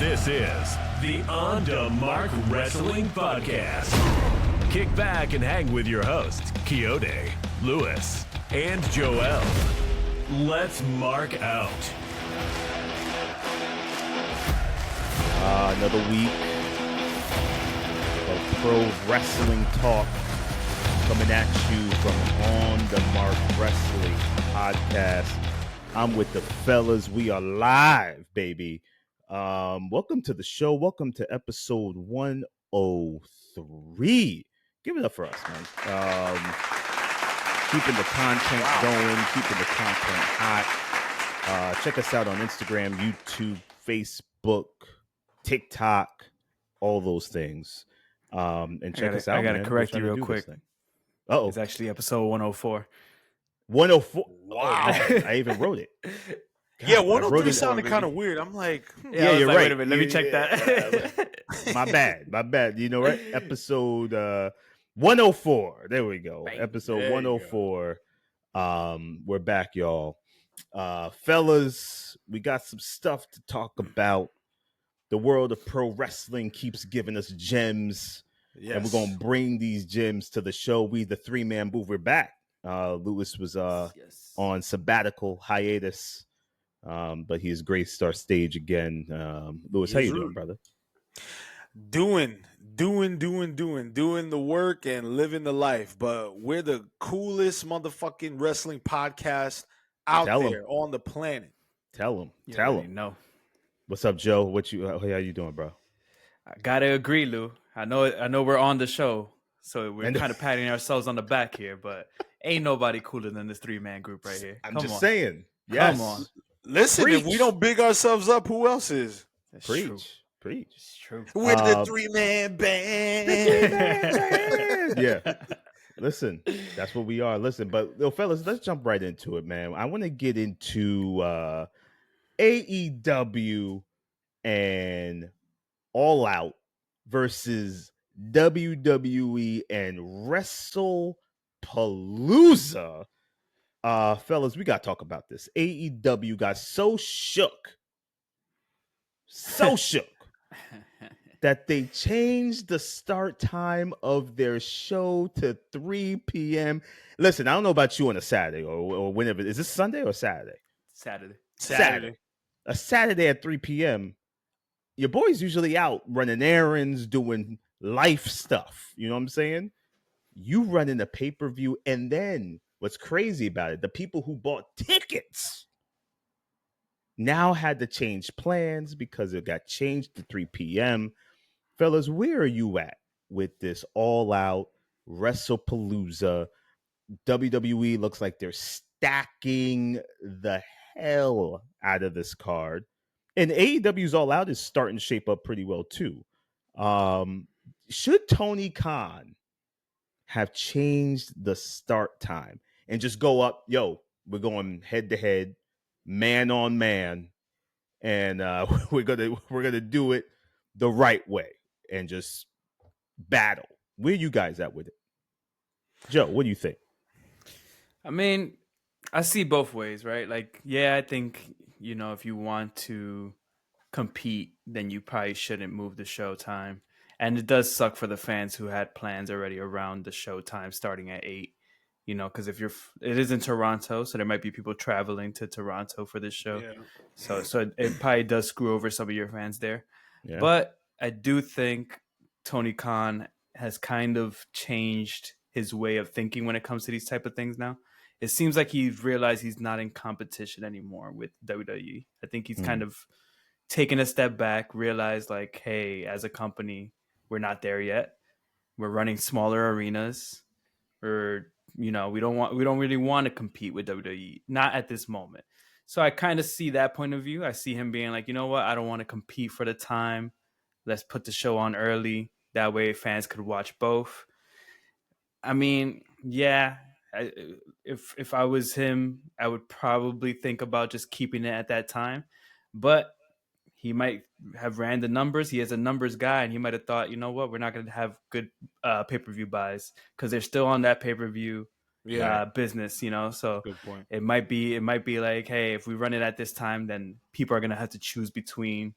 This is the On to Mark Wrestling Podcast. Kick back and hang with your hosts, Kayode, Lewis, and Joel. Let's mark out. Another week of pro wrestling talk coming at you from On the Mark Wrestling Podcast. I'm with the fellas. We are live, baby. Welcome to the show. Welcome to episode 103. Give it up for us, man. Keeping the content going, keeping the content hot. Check us out on Instagram, YouTube, Facebook, TikTok, all those things. And check us out. I gotta correct you real quick. Oh, it's actually episode 104. 104. Wow. I even wrote it. God, yeah, 103 sounded kind of weird. I'm like, yeah, you're like, right. Wait a minute, let me check that. My bad. You know, right? Episode 104. There we go. Right. Episode 104. We're back, y'all. Fellas, we got some stuff to talk about. The world of pro wrestling keeps giving us gems. Yes. And we're going to bring these gems to the show. We, the three-man booth, we're back. Lewis was on sabbatical hiatus, but he's graced our stage again. Lewis, how you doing, brother? Doing the work and living the life. But we're the coolest motherfucking wrestling podcast out there on the planet. Tell him. No. What's up, Joe? How you doing, bro? I gotta agree, Lou. I know we're on the show, so we're kind of patting ourselves on the back here, but ain't nobody cooler than this three-man group right here. I'm just saying. Yes. Come on. Listen, if we don't big ourselves up, who else is? That's Preach. True. Preach. It's true. We're the three-man band. Yeah. Listen, that's what we are. Listen, but fellas, let's jump right into it, man. I want to get into AEW and All Out versus WWE and Wrestlepalooza. Fellas, we got to talk about this. AEW got so shook that they changed the start time of their show to 3 p.m. Listen, I don't know about you on a Saturday or whenever. Is this Sunday or Saturday? Saturday. A Saturday at 3 p.m. Your boy's usually out running errands, doing life stuff. You know what I'm saying? You running a pay-per-view, and then what's crazy about it, the people who bought tickets now had to change plans because it got changed to 3 p.m. Fellas, where are you at with this all-out Wrestlepalooza? WWE looks like they're stacking the hell out of this card. And AEW's All Out is starting to shape up pretty well, too. Should Tony Khan have changed the start time and just go up, we're going head-to-head, man on man, and we're gonna do it the right way and just battle? Where you guys at with it? Joe, what do you think? I mean, I see both ways, right? Like, yeah, I think, if you want to compete, then you probably shouldn't move the show time. And it does suck for the fans who had plans already around the show time starting at 8. Because it is in Toronto, so there might be people traveling to Toronto for this show. Yeah. So it probably does screw over some of your fans there. Yeah. But I do think Tony Khan has kind of changed his way of thinking when it comes to these type of things now. It seems like he's realized he's not in competition anymore with WWE. I think he's kind of taken a step back, realized like, hey, as a company, we're not there yet. We're running smaller arenas. We don't really want to compete with WWE, not at this moment. So I kind of see that point of view. I see him being like, you know what? I don't want to compete for the time. Let's put the show on early. That way fans could watch both. I mean, yeah, if I was him, I would probably think about just keeping it at that time. But he might have ran the numbers. He is a numbers guy, and he might have thought, you know what, we're not going to have good pay-per-view buys because they're still on that pay-per-view business, So good point. It might be like, hey, if we run it at this time, then people are going to have to choose between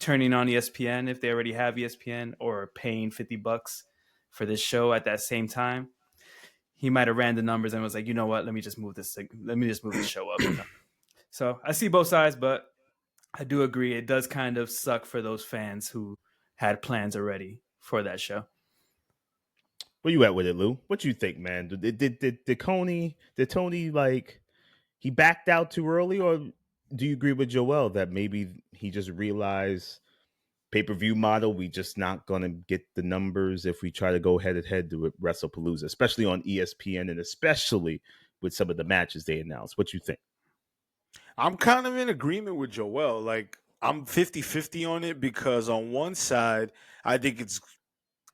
turning on ESPN if they already have ESPN, or paying $50 for this show at that same time, he might have ran the numbers and was like, you know what, let me just move this show up. So I see both sides, but I do agree it does kind of suck for those fans who had plans already for that show. Where you at with it, Lou? What you think, man? Did Tony like he backed out too early, or do you agree with Joel that maybe he just realized pay-per-view model, we just not gonna get the numbers if we try to go head to head to Wrestlepalooza, especially on ESPN and especially with some of the matches they announced? What you think? I'm kind of in agreement with Joel. Like, I'm 50-50 on it, because on one side, I think it's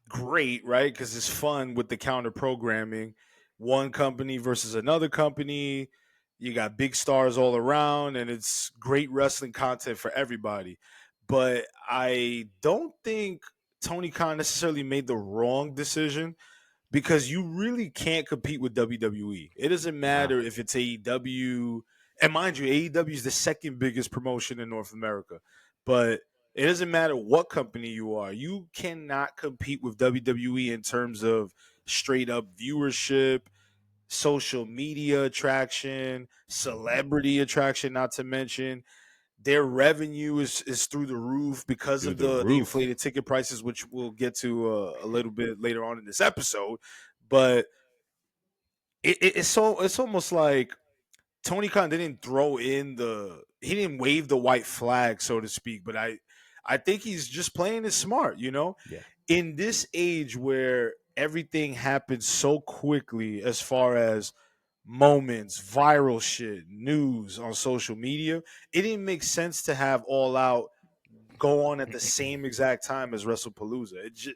great, right? Because it's fun with the counter programming. One company versus another company. You got big stars all around, and it's great wrestling content for everybody. But I don't think Tony Khan necessarily made the wrong decision, because you really can't compete with WWE. It doesn't matter if it's AEW. And mind you, AEW is the second biggest promotion in North America. But it doesn't matter what company you are. You cannot compete with WWE in terms of straight up viewership, social media attraction, celebrity attraction, not to mention. Their revenue is through the roof because Through of the the roof. inflated ticket prices, which we'll get to a little bit later on in this episode. But it's almost like Tony Khan didn't he didn't wave the white flag, so to speak. But I think he's just playing it smart, you know? Yeah. In this age where everything happens so quickly, as far as moments, viral shit, news on social media, it didn't make sense to have All Out go on at the same exact time as Wrestlepalooza. It just,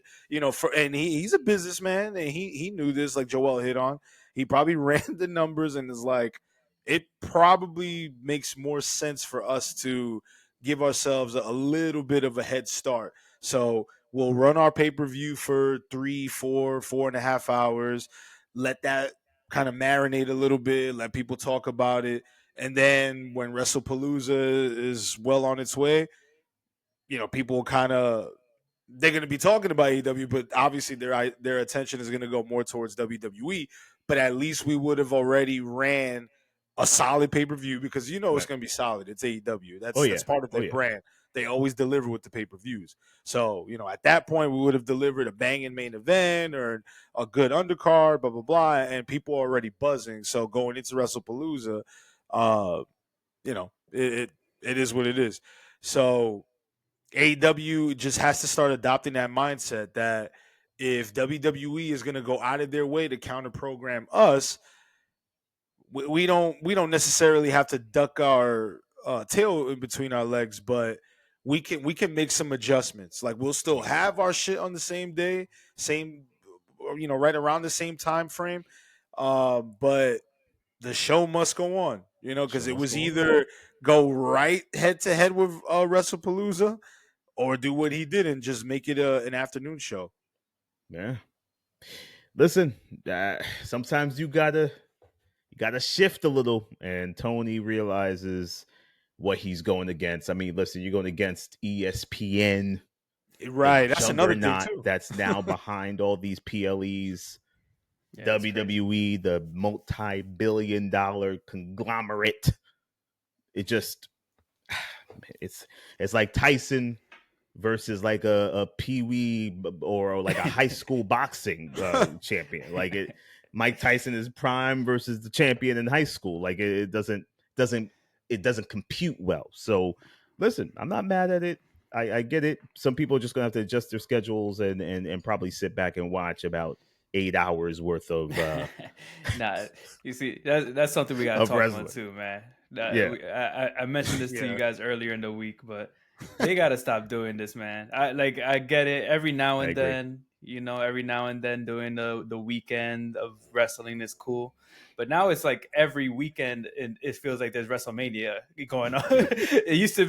and he's a businessman, and he knew this, like Joel hit on. He probably ran the numbers and is like, it probably makes more sense for us to give ourselves a little bit of a head start. So we'll run our pay-per-view for 3, 4, 4.5 hours, let that kind of marinate a little bit, let people talk about it. And then when Wrestlepalooza is well on its way, people they're going to be talking about AEW, but obviously their attention is going to go more towards WWE. But at least we would have already ran a solid pay-per-view, because it's going to be solid. It's AEW. That's part of their brand. They always deliver with the pay-per-views. So, at that point, we would have delivered a banging main event or a good undercard, blah, blah, blah, and people are already buzzing. So going into Wrestlepalooza, it is what it is. So AEW just has to start adopting that mindset that if WWE is going to go out of their way to counter program us, we don't necessarily have to duck our tail in between our legs, but we can make some adjustments. Like, we'll still have our shit on the same day, right around the same time frame, but the show must go on, because it was either go right head to head with Wrestlepalooza, or do what he did and just make it an afternoon show. Yeah. Listen, sometimes you gotta shift a little, and Tony realizes what he's going against. I mean, listen, you're going against ESPN, right? That's another thing too. That's now behind all these PLEs. Yeah, WWE, the multi-billion-dollar conglomerate. It just, it's like Tyson versus like a peewee or like a high school boxing champion. Like Mike Tyson is prime versus the champion in high school. Like it doesn't compute well. So listen, I'm not mad at it. I get it. Some people are just gonna have to adjust their schedules and probably sit back and watch about 8 hours worth of nah, you see, that's something we gotta talk about too, man. I mentioned this to you guys earlier in the week, but they gotta stop doing this, man. I get it. Every now and then, doing the weekend of wrestling is cool. But now it's like every weekend, and it feels like there's WrestleMania going on. It used to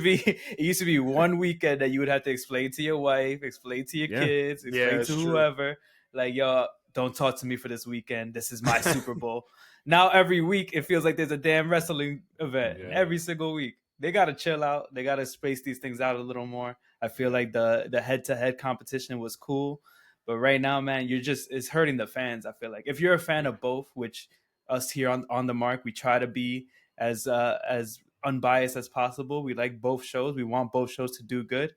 be one weekend that you would have to explain to your wife, explain to your kids, explain to whoever. Like, yo, don't talk to me for this weekend. This is my Super Bowl. Now every week it feels like there's a damn wrestling event every single week. they got to chill out. They got to space these things out a little more. I feel like the head-to-head competition was cool, but right now, man, it's hurting the fans. I feel like if you're a fan of both, which us here on the mark, we try to be as unbiased as possible. We like both shows. We want both shows to do good.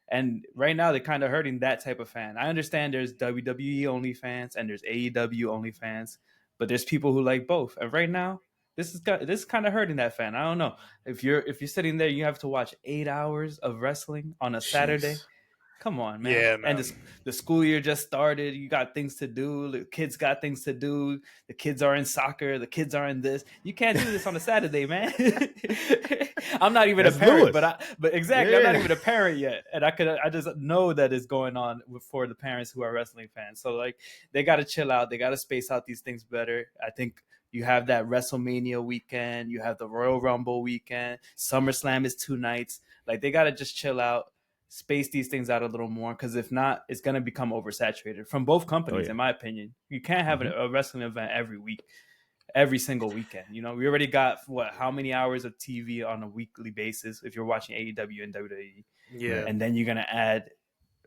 And right now, they're kind of hurting that type of fan. I understand there's WWE only fans and there's AEW only fans, but there's people who like both. And right now, this is kind of hurting that fan. I don't know if you're sitting there, you have to watch 8 hours of wrestling on a Saturday. Come on, man. Yeah, man. And the school year just started. You got things to do. The kids got things to do. The kids are in soccer. The kids are in this. You can't do this on a Saturday, man. I'm not even a parent, Lewis. but exactly, Yeah. I'm not even a parent yet, and I just know that it's going on for the parents who are wrestling fans. So like, they got to chill out. They got to space out these things better. I think you have that WrestleMania weekend. You have the Royal Rumble weekend. SummerSlam is 2 nights. Like, they got to just chill out. Space these things out a little more, because if not, it's going to become oversaturated from both companies. In my opinion, you can't have a wrestling event every week, every single weekend. You know, we already got how many hours of TV on a weekly basis if you're watching AEW and WWE. Yeah, and then you're gonna add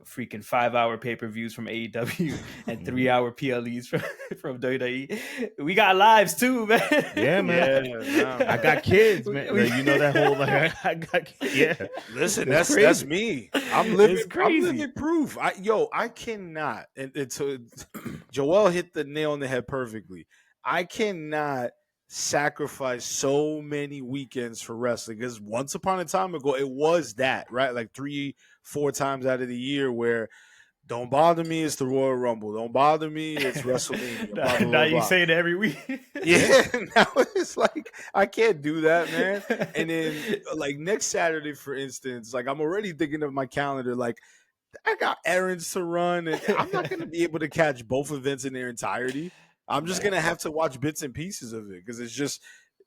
freaking 5-hour pay-per-views from AEW and 3-hour PLEs from WWE. We got lives too, man. Yeah, man. I got kids, man. You know that whole I got kids. Yeah. Listen, It's that's crazy. me. I'm living. It's crazy. I'm living proof. I cannot. And so Joel hit the nail on the head perfectly. I cannot sacrifice so many weekends for wrestling, because once upon a time ago it was that, right? Like 3-4 times out of the year where don't bother me, it's the Royal Rumble. Don't bother me, it's WrestleMania. Blah, blah, Now you blah. say it every week. Yeah, now it's like I can't do that, man. And then like next Saturday, for instance, like I'm already thinking of my calendar, like I got errands to run, and I'm not going to be able to catch both events in their entirety. I'm just going to have to watch bits and pieces of it, because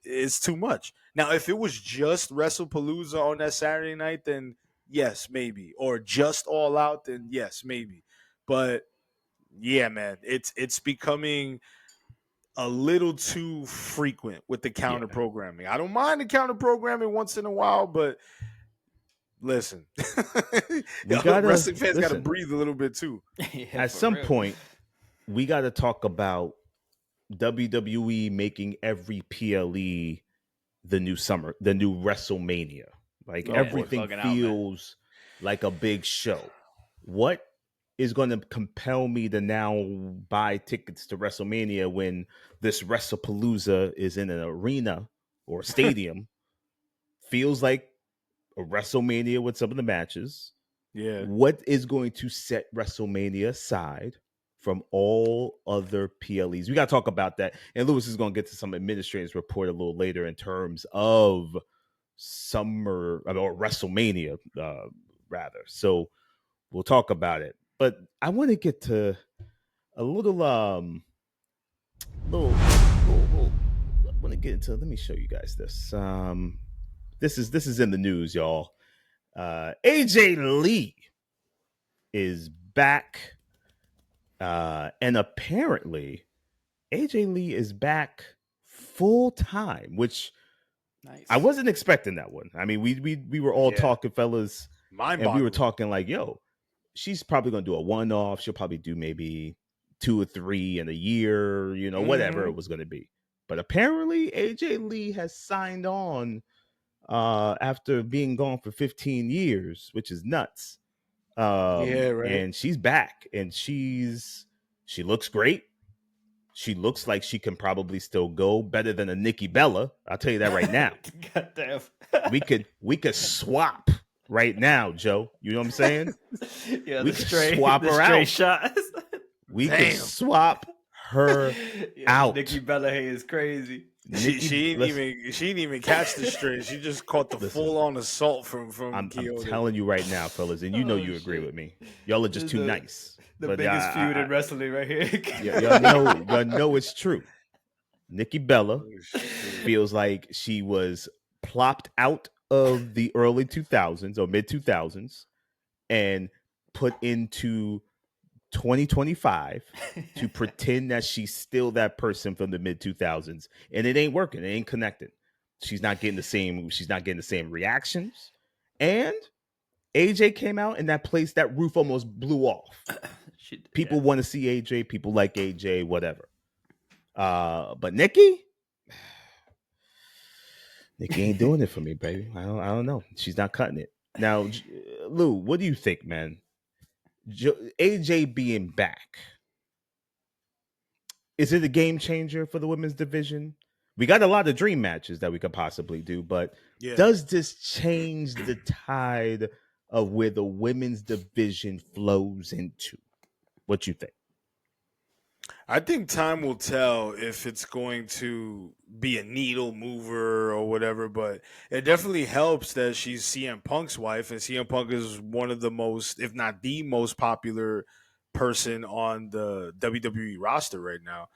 it's too much. Now, if it was just Wrestlepalooza on that Saturday night, then yes, maybe. Or just All Out, then yes, maybe. But yeah, man, it's becoming a little too frequent with the counter programming. I don't mind the counter programming once in a while, but listen, wrestling fans got to breathe a little bit too. At some point, we got to talk about WWE making every PLE the new WrestleMania. Like everything feels like a big show. What is going to compel me to now buy tickets to WrestleMania when this Wrestlepalooza is in an arena or stadium? Feels like a WrestleMania with some of the matches. Yeah. What is going to set WrestleMania aside from all other PLEs? We got to talk about that. And Lewis is going to get to some administrators report a little later in terms of summer or WrestleMania, rather. So we'll talk about it. But I want to get to a little, I want to get into, let me show you guys this. This is in the news, y'all. AJ Lee is back. And apparently AJ Lee is back full time, which nice. I wasn't expecting that one. I mean, we were all talking, fellas, and we were talking like, yo, she's probably going to do a one-off. She'll probably do maybe 2 or 3 in a year, you know, whatever it was going to be. But apparently AJ Lee has signed on after being gone for 15 years, which is nuts. And she's back, and she looks great. She looks like she can probably still go better than a Nikki Bella. I'll tell you that right now. Goddamn. we could swap right now, Joe. You know what I'm saying? Yeah, we could swap her out. Shots. We could swap her out. Nikki Bella is crazy. She didn't even catch the string. She just caught the full-on assault from I'm Kayode. telling you right now, fellas, and you know you agree with me. Y'all are just too nice. The biggest feud in wrestling right here. y'all know it's true. Nikki Bella feels like she was plopped out of the early 2000s or mid 2000s and put into 2025 to pretend that she's still that person from the mid 2000s, and it ain't working. It ain't connecting. She's not getting the same reactions. And AJ came out and that roof almost blew off. People want to see AJ, people like AJ, whatever. But Nikki ain't doing it for me, baby. I don't know. She's not cutting it. Now, Lou, what do you think, man? AJ being back, is it a game changer for the women's division? We got a lot of dream matches that we could possibly do, but does this change the tide of where the women's division flows into? What you think? I think time will tell if it's going to be a needle mover or whatever, but it definitely helps that she's CM Punk's wife, and CM Punk is one of the most, if not the most popular person on the WWE roster right now,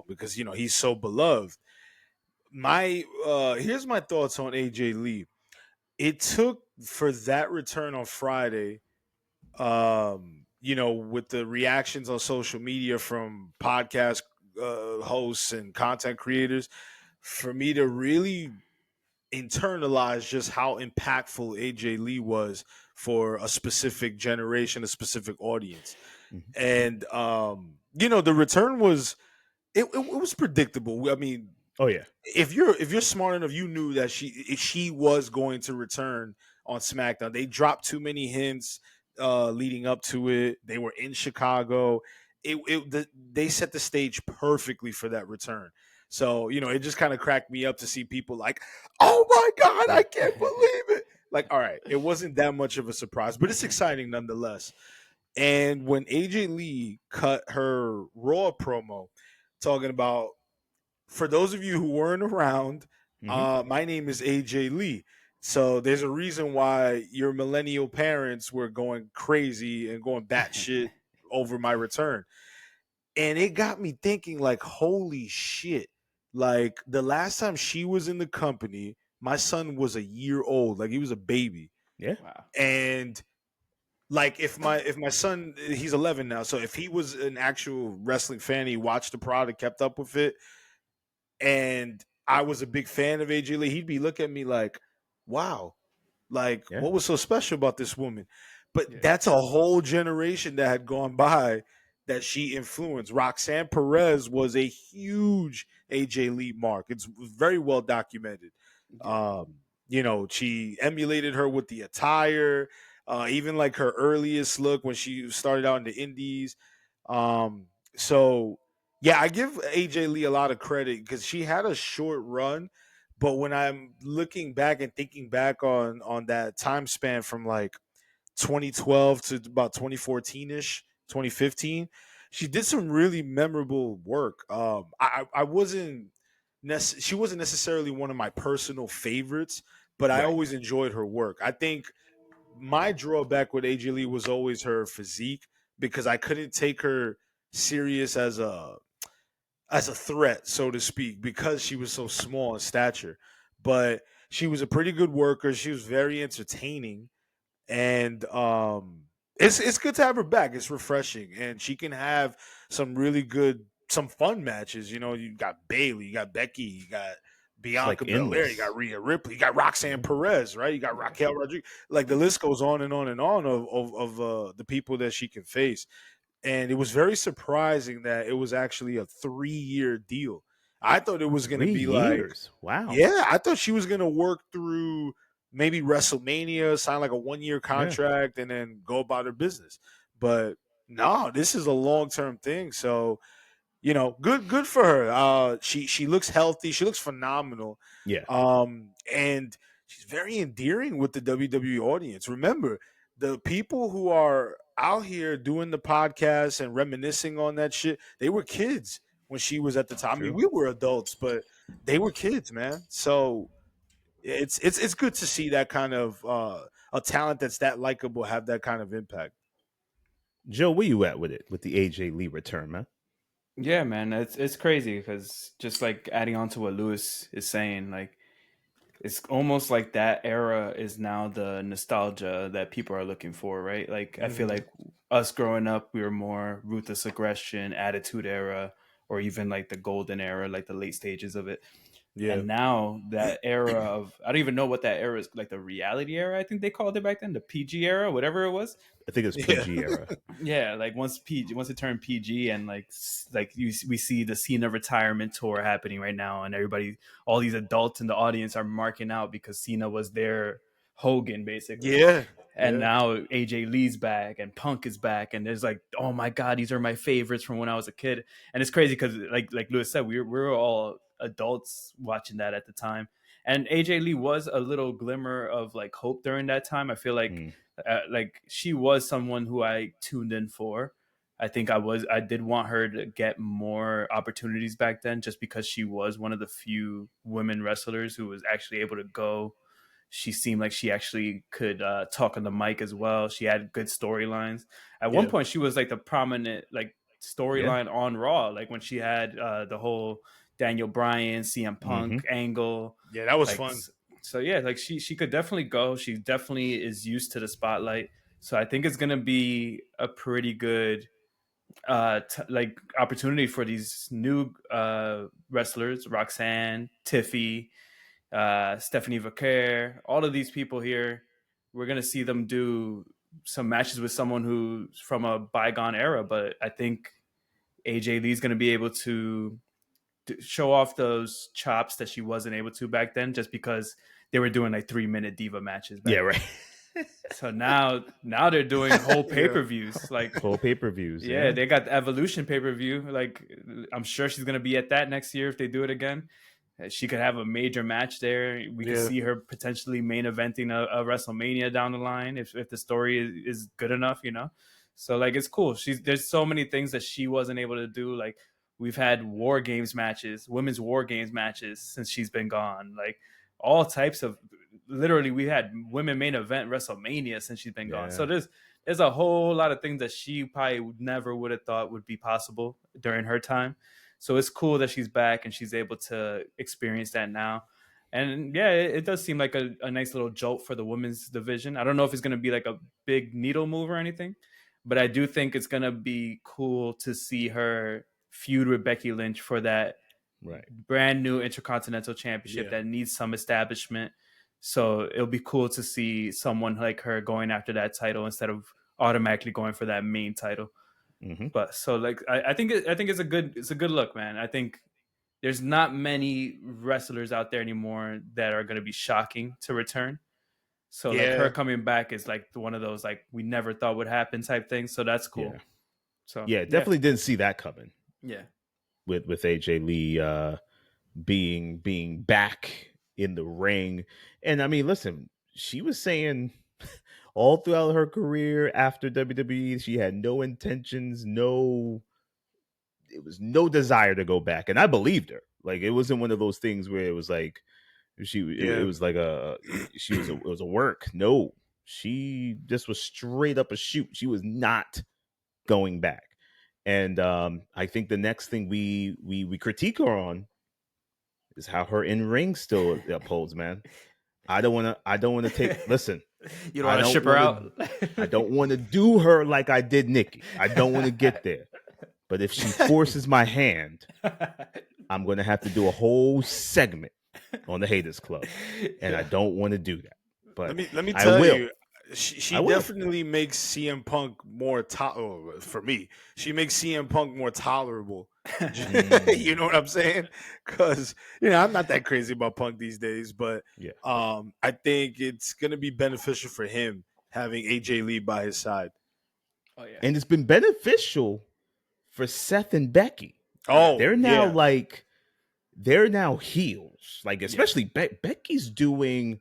because he's so beloved. Here's my thoughts on AJ Lee. It took for that return on Friday, with the reactions on social media from podcast hosts and content creators, for me to really internalize just how impactful AJ Lee was for a specific generation, a specific audience. And the return was it was predictable. I mean, oh yeah, if you're smart enough, you knew that she was going to return on SmackDown. They dropped too many hints leading up to it. They were in Chicago. They set the stage perfectly for that return. So it just kind of cracked me up to see people like, oh my God, I can't believe it. Like, all right, it wasn't that much of a surprise, but it's exciting nonetheless. And when AJ Lee cut her Raw promo talking about, for those of you who weren't around, my name is AJ Lee. So there's a reason why your millennial parents were going crazy and going batshit over my return. And it got me thinking, like, holy shit. Like, the last time she was in the company, my son was a year old. Like, he was a baby. Yeah. Wow. And like, if my son, he's 11 now, so if he was an actual wrestling fan, he watched the product, kept up with it, and I was a big fan of AJ Lee, he'd be looking at me like, wow, like, what was so special about this woman? But that's a whole generation that had gone by that she influenced. Roxanne Perez was a huge AJ Lee mark. It's very well documented. She emulated her with the attire, even like her earliest look when she started out in the indies. So yeah, I give AJ Lee a lot of credit because she had a short run, but when I'm looking back and thinking back on that time span from like 2012 to about 2014-ish, 2015, she did some really memorable work. I wasn't she wasn't necessarily one of my personal favorites, but I always enjoyed her work. I think my drawback with AJ Lee was always her physique because I couldn't take her serious as a threat, so to speak, because she was so small in stature. But she was a pretty good worker. She was very entertaining, and it's good to have her back. It's refreshing, and she can have some really good, some fun matches. You got Bayley, you got Becky, you got Bianca Belair, you got Rhea Ripley, you got Roxanne Perez, right? You got Raquel Rodriguez. Like, the list goes on and on and on of the people that she can face. And it was very surprising that it was actually a 3-year deal. I thought it was going to be 3 years. Like, wow. Yeah, I thought she was going to work through maybe WrestleMania, sign like a 1-year contract, and then go about her business. But no, this is a long-term thing. So, good for her. She looks healthy. She looks phenomenal. Yeah. And she's very endearing with the WWE audience. Remember, the people who are out here doing the podcast and reminiscing on that shit, they were kids when she was at the time. True. I mean, we were adults, but they were kids, man. So it's good to see that kind of a talent that's that likable have that kind of impact. Joe, where you at with it, with the AJ Lee return, man? Yeah, man, it's crazy because just like adding on to what Lewis is saying, like, it's almost like that era is now the nostalgia that people are looking for, right? Like, I feel like us growing up, we were more ruthless aggression, attitude era, or even like the golden era, like the late stages of it. Yeah. And now that era of, I don't even know what that era is, like the reality era, I think they called it back then, the PG era, whatever it was. I think it's PG era. Yeah, like once it turned PG, and we see the Cena retirement tour happening right now, and everybody, all these adults in the audience are marking out because Cena was their Hogan basically. Yeah. And now AJ Lee's back and Punk is back, and there's like, oh my god, these are my favorites from when I was a kid. And it's crazy because like Lewis said, we were all adults watching that at the time. And AJ Lee was a little glimmer of like hope during that time. I feel like she was someone who I tuned in for. I think I did want her to get more opportunities back then, just because she was one of the few women wrestlers who was actually able to go. She seemed like she actually could talk on the mic as well. She had good storylines. At one point, she was like the prominent like storyline on Raw, like when she had the whole Daniel Bryan, CM Punk angle. Yeah, that was like, fun. So yeah, like she could definitely go. She definitely is used to the spotlight. So I think it's gonna be a pretty good like opportunity for these new wrestlers, Roxanne, Tiffy, Stephanie Vaquer, all of these people here. We're gonna see them do some matches with someone who's from a bygone era, but I think AJ Lee's gonna be able to show off those chops that she wasn't able to back then, just because they were doing like 3-minute diva matches back then. Right. So now they're doing whole pay-per-views, like whole pay-per-views. Yeah, they got the Evolution pay-per-view. Like, I'm sure she's gonna be at that next year if they do it again. She could have a major match there. We could see her potentially main eventing a WrestleMania down the line if the story is good enough, you know. So like, it's cool. There's so many things that she wasn't able to do. Like, we've had War Games matches, women's War Games matches since she's been gone. Like, all types of, literally, we had women main event WrestleMania since she's been gone. So there's a whole lot of things that she probably never would have thought would be possible during her time. So it's cool that she's back and she's able to experience that now. And yeah, it does seem like a nice little jolt for the women's division. I don't know if it's going to be like a big needle move or anything, but I do think it's going to be cool to see her feud with Becky Lynch for that brand new Intercontinental Championship that needs some establishment. So it'll be cool to see someone like her going after that title instead of automatically going for that main title. But so like, I think it's a good look, man. I think there's not many wrestlers out there anymore that are going to be shocking to return. So like, her coming back is like one of those like we never thought would happen type things. So that's cool. So definitely didn't see that coming. Yeah, with AJ Lee being back in the ring. And I mean, listen, she was saying all throughout her career after WWE, she had no intentions, it was no desire to go back. And I believed her. Like, it wasn't one of those things where it was like, it was like it was a work. No, she just was straight up a shoot. She was not going back. And I think the next thing we critique her on is how her in ring still upholds, man. I don't want to take. Listen, you don't want to ship her out. I don't want to do her like I did Nikki. I don't want to get there. But if she forces my hand, I'm going to have to do a whole segment on the Haters Club, and I don't want to do that. But let me tell you. She definitely makes CM Punk more for me. She makes CM Punk more tolerable. You know what I'm saying? Because I'm not that crazy about Punk these days, but I think it's gonna be beneficial for him having AJ Lee by his side. Oh yeah, and it's been beneficial for Seth and Becky. Oh, they're now they're now heels. Like, especially Becky's doing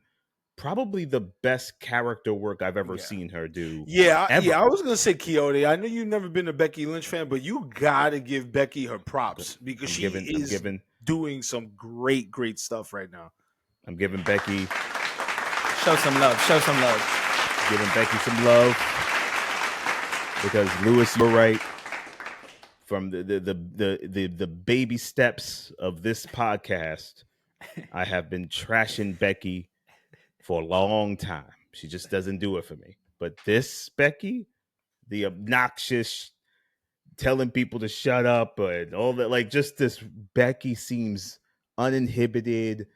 probably the best character work I've ever seen her do. I was gonna say Kayode. I know you've never been a Becky Lynch fan, but you gotta give Becky her props because she is doing some great stuff right now. I'm giving Becky show some love. Giving Becky some love because Lewis, you're right. From the baby steps of this podcast, I have been trashing Becky for a long time. She just doesn't do it for me. But this Becky, the obnoxious, telling people to shut up and all that, like, just this Becky seems uninhibited,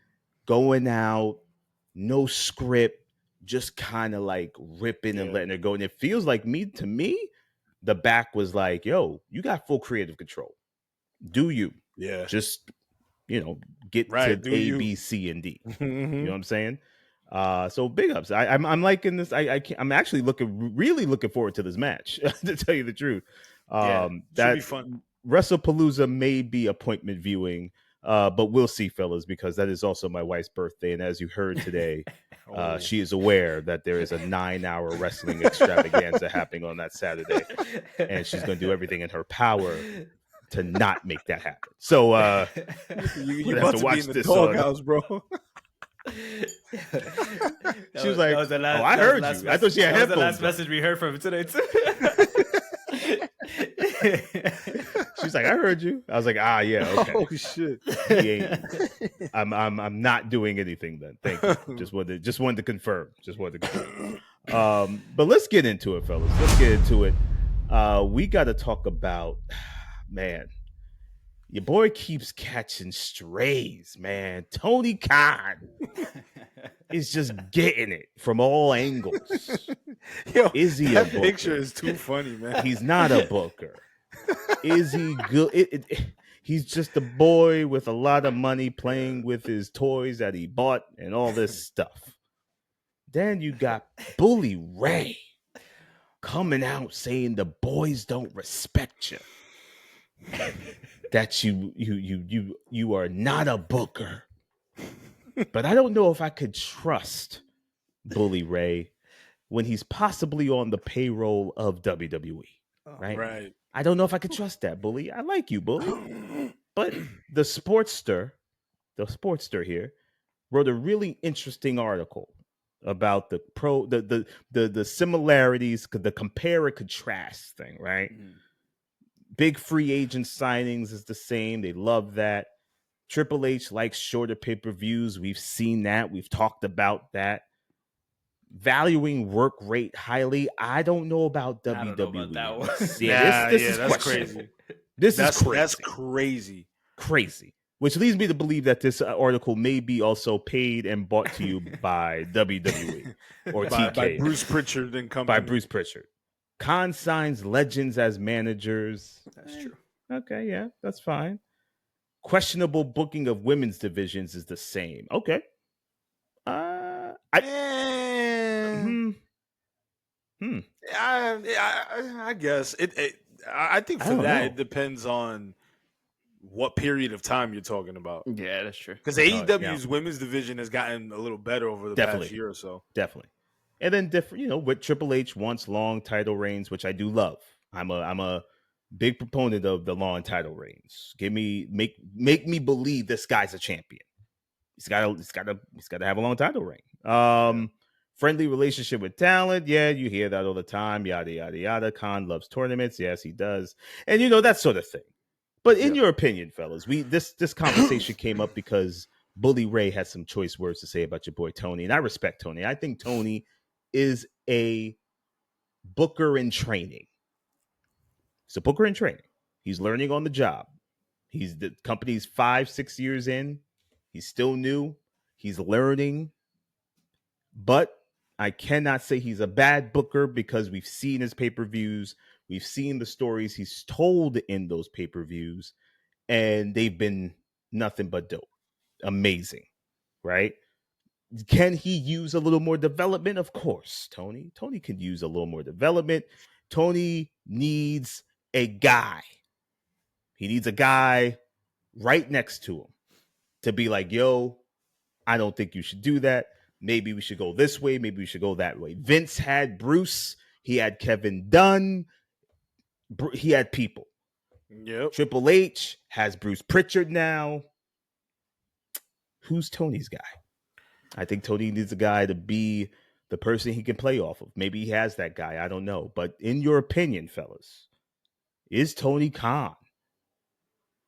going out, no script, just kind of like ripping and letting her go. And it feels like to me, the back was like, yo, you got full creative control. Do you? Yeah. Just, get to A, B, C, and D. Mm-hmm. You know what I'm saying? So big ups. I'm liking this. I'm actually really looking forward to this match, to tell you the truth. Should be fun. WrestlePalooza may be appointment viewing, but we'll see, fellas, because that is also my wife's birthday. And as you heard today, she is aware that there is a 9-hour wrestling extravaganza happening on that Saturday. And she's going to do everything in her power to not make that happen. So you about to be in the doghouse, bro. She was like, I heard you. I thought she had headphones. That was the last message we heard from him today, too. She's like, I heard you. I was like, yeah, okay. Oh shit. I'm not doing anything then. Thank you. Just wanted to confirm. But let's get into it, fellas. Let's get into it. We got to talk about, man, your boy keeps catching strays, man. Tony Khan is just getting it from all angles. Yo, is he a booker? Picture is too funny, man. He's not a booker. Is he good? He's just a boy with a lot of money playing with his toys that he bought and all this stuff. Then you got Bully Ray coming out saying the boys don't respect you. That you are not a booker. But I don't know if I could trust Bully Ray when he's possibly on the payroll of WWE. Right. I don't know if I could trust that, Bully. I like you, Bully. But the Sportster here wrote a really interesting article about the similarities, the compare and contrast thing, right? Mm. Big free agent signings is the same. They love that. Triple H likes shorter pay-per-views. We've seen that. We've talked about that. Valuing work rate highly. I don't know about WWE. I don't know about that one. This is that's crazy. That's crazy. That's crazy. Crazy. Which leads me to believe that this article may be also paid and bought to you by WWE or TK. By Bruce Pritchard and company. By Bruce Pritchard. Khan signs legends as managers. That's true. Okay, yeah, that's fine. Questionable booking of women's divisions is the same. Okay. I guess I think for that it depends on what period of time you're talking about. Yeah, that's true. Because AEW's women's division has gotten a little better over the past year or so. Definitely. And then different, with Triple H wants long title reigns, which I do love. I'm a big proponent of the long title reigns. Make me believe this guy's a champion. He's got to have a long title reign. Friendly relationship with talent. Yeah, you hear that all the time. Yada, yada, yada. Khan loves tournaments. Yes, he does. And that sort of thing. But in your opinion, fellas, this conversation came up because Bully Ray had some choice words to say about your boy Tony. And I respect Tony. I think Tony is a booker in training. He's a booker in training. He's learning on the job. The company's 5-6 years in. He's still new. He's learning. But I cannot say he's a bad booker because we've seen his pay-per-views. We've seen the stories he's told in those pay-per-views, and they've been nothing but dope. Amazing, right? Can he use a little more development? Of course, Tony. Tony can use a little more development. Tony needs a guy. He needs a guy right next to him to be like, yo, I don't think you should do that. Maybe we should go this way. Maybe we should go that way. Vince had Bruce. He had Kevin Dunn. He had people. Yep. Triple H has Bruce Pritchard now. Who's Tony's guy? I think Tony needs a guy to be the person he can play off of. Maybe he has that guy. I don't know. But in your opinion, fellas, is Tony Khan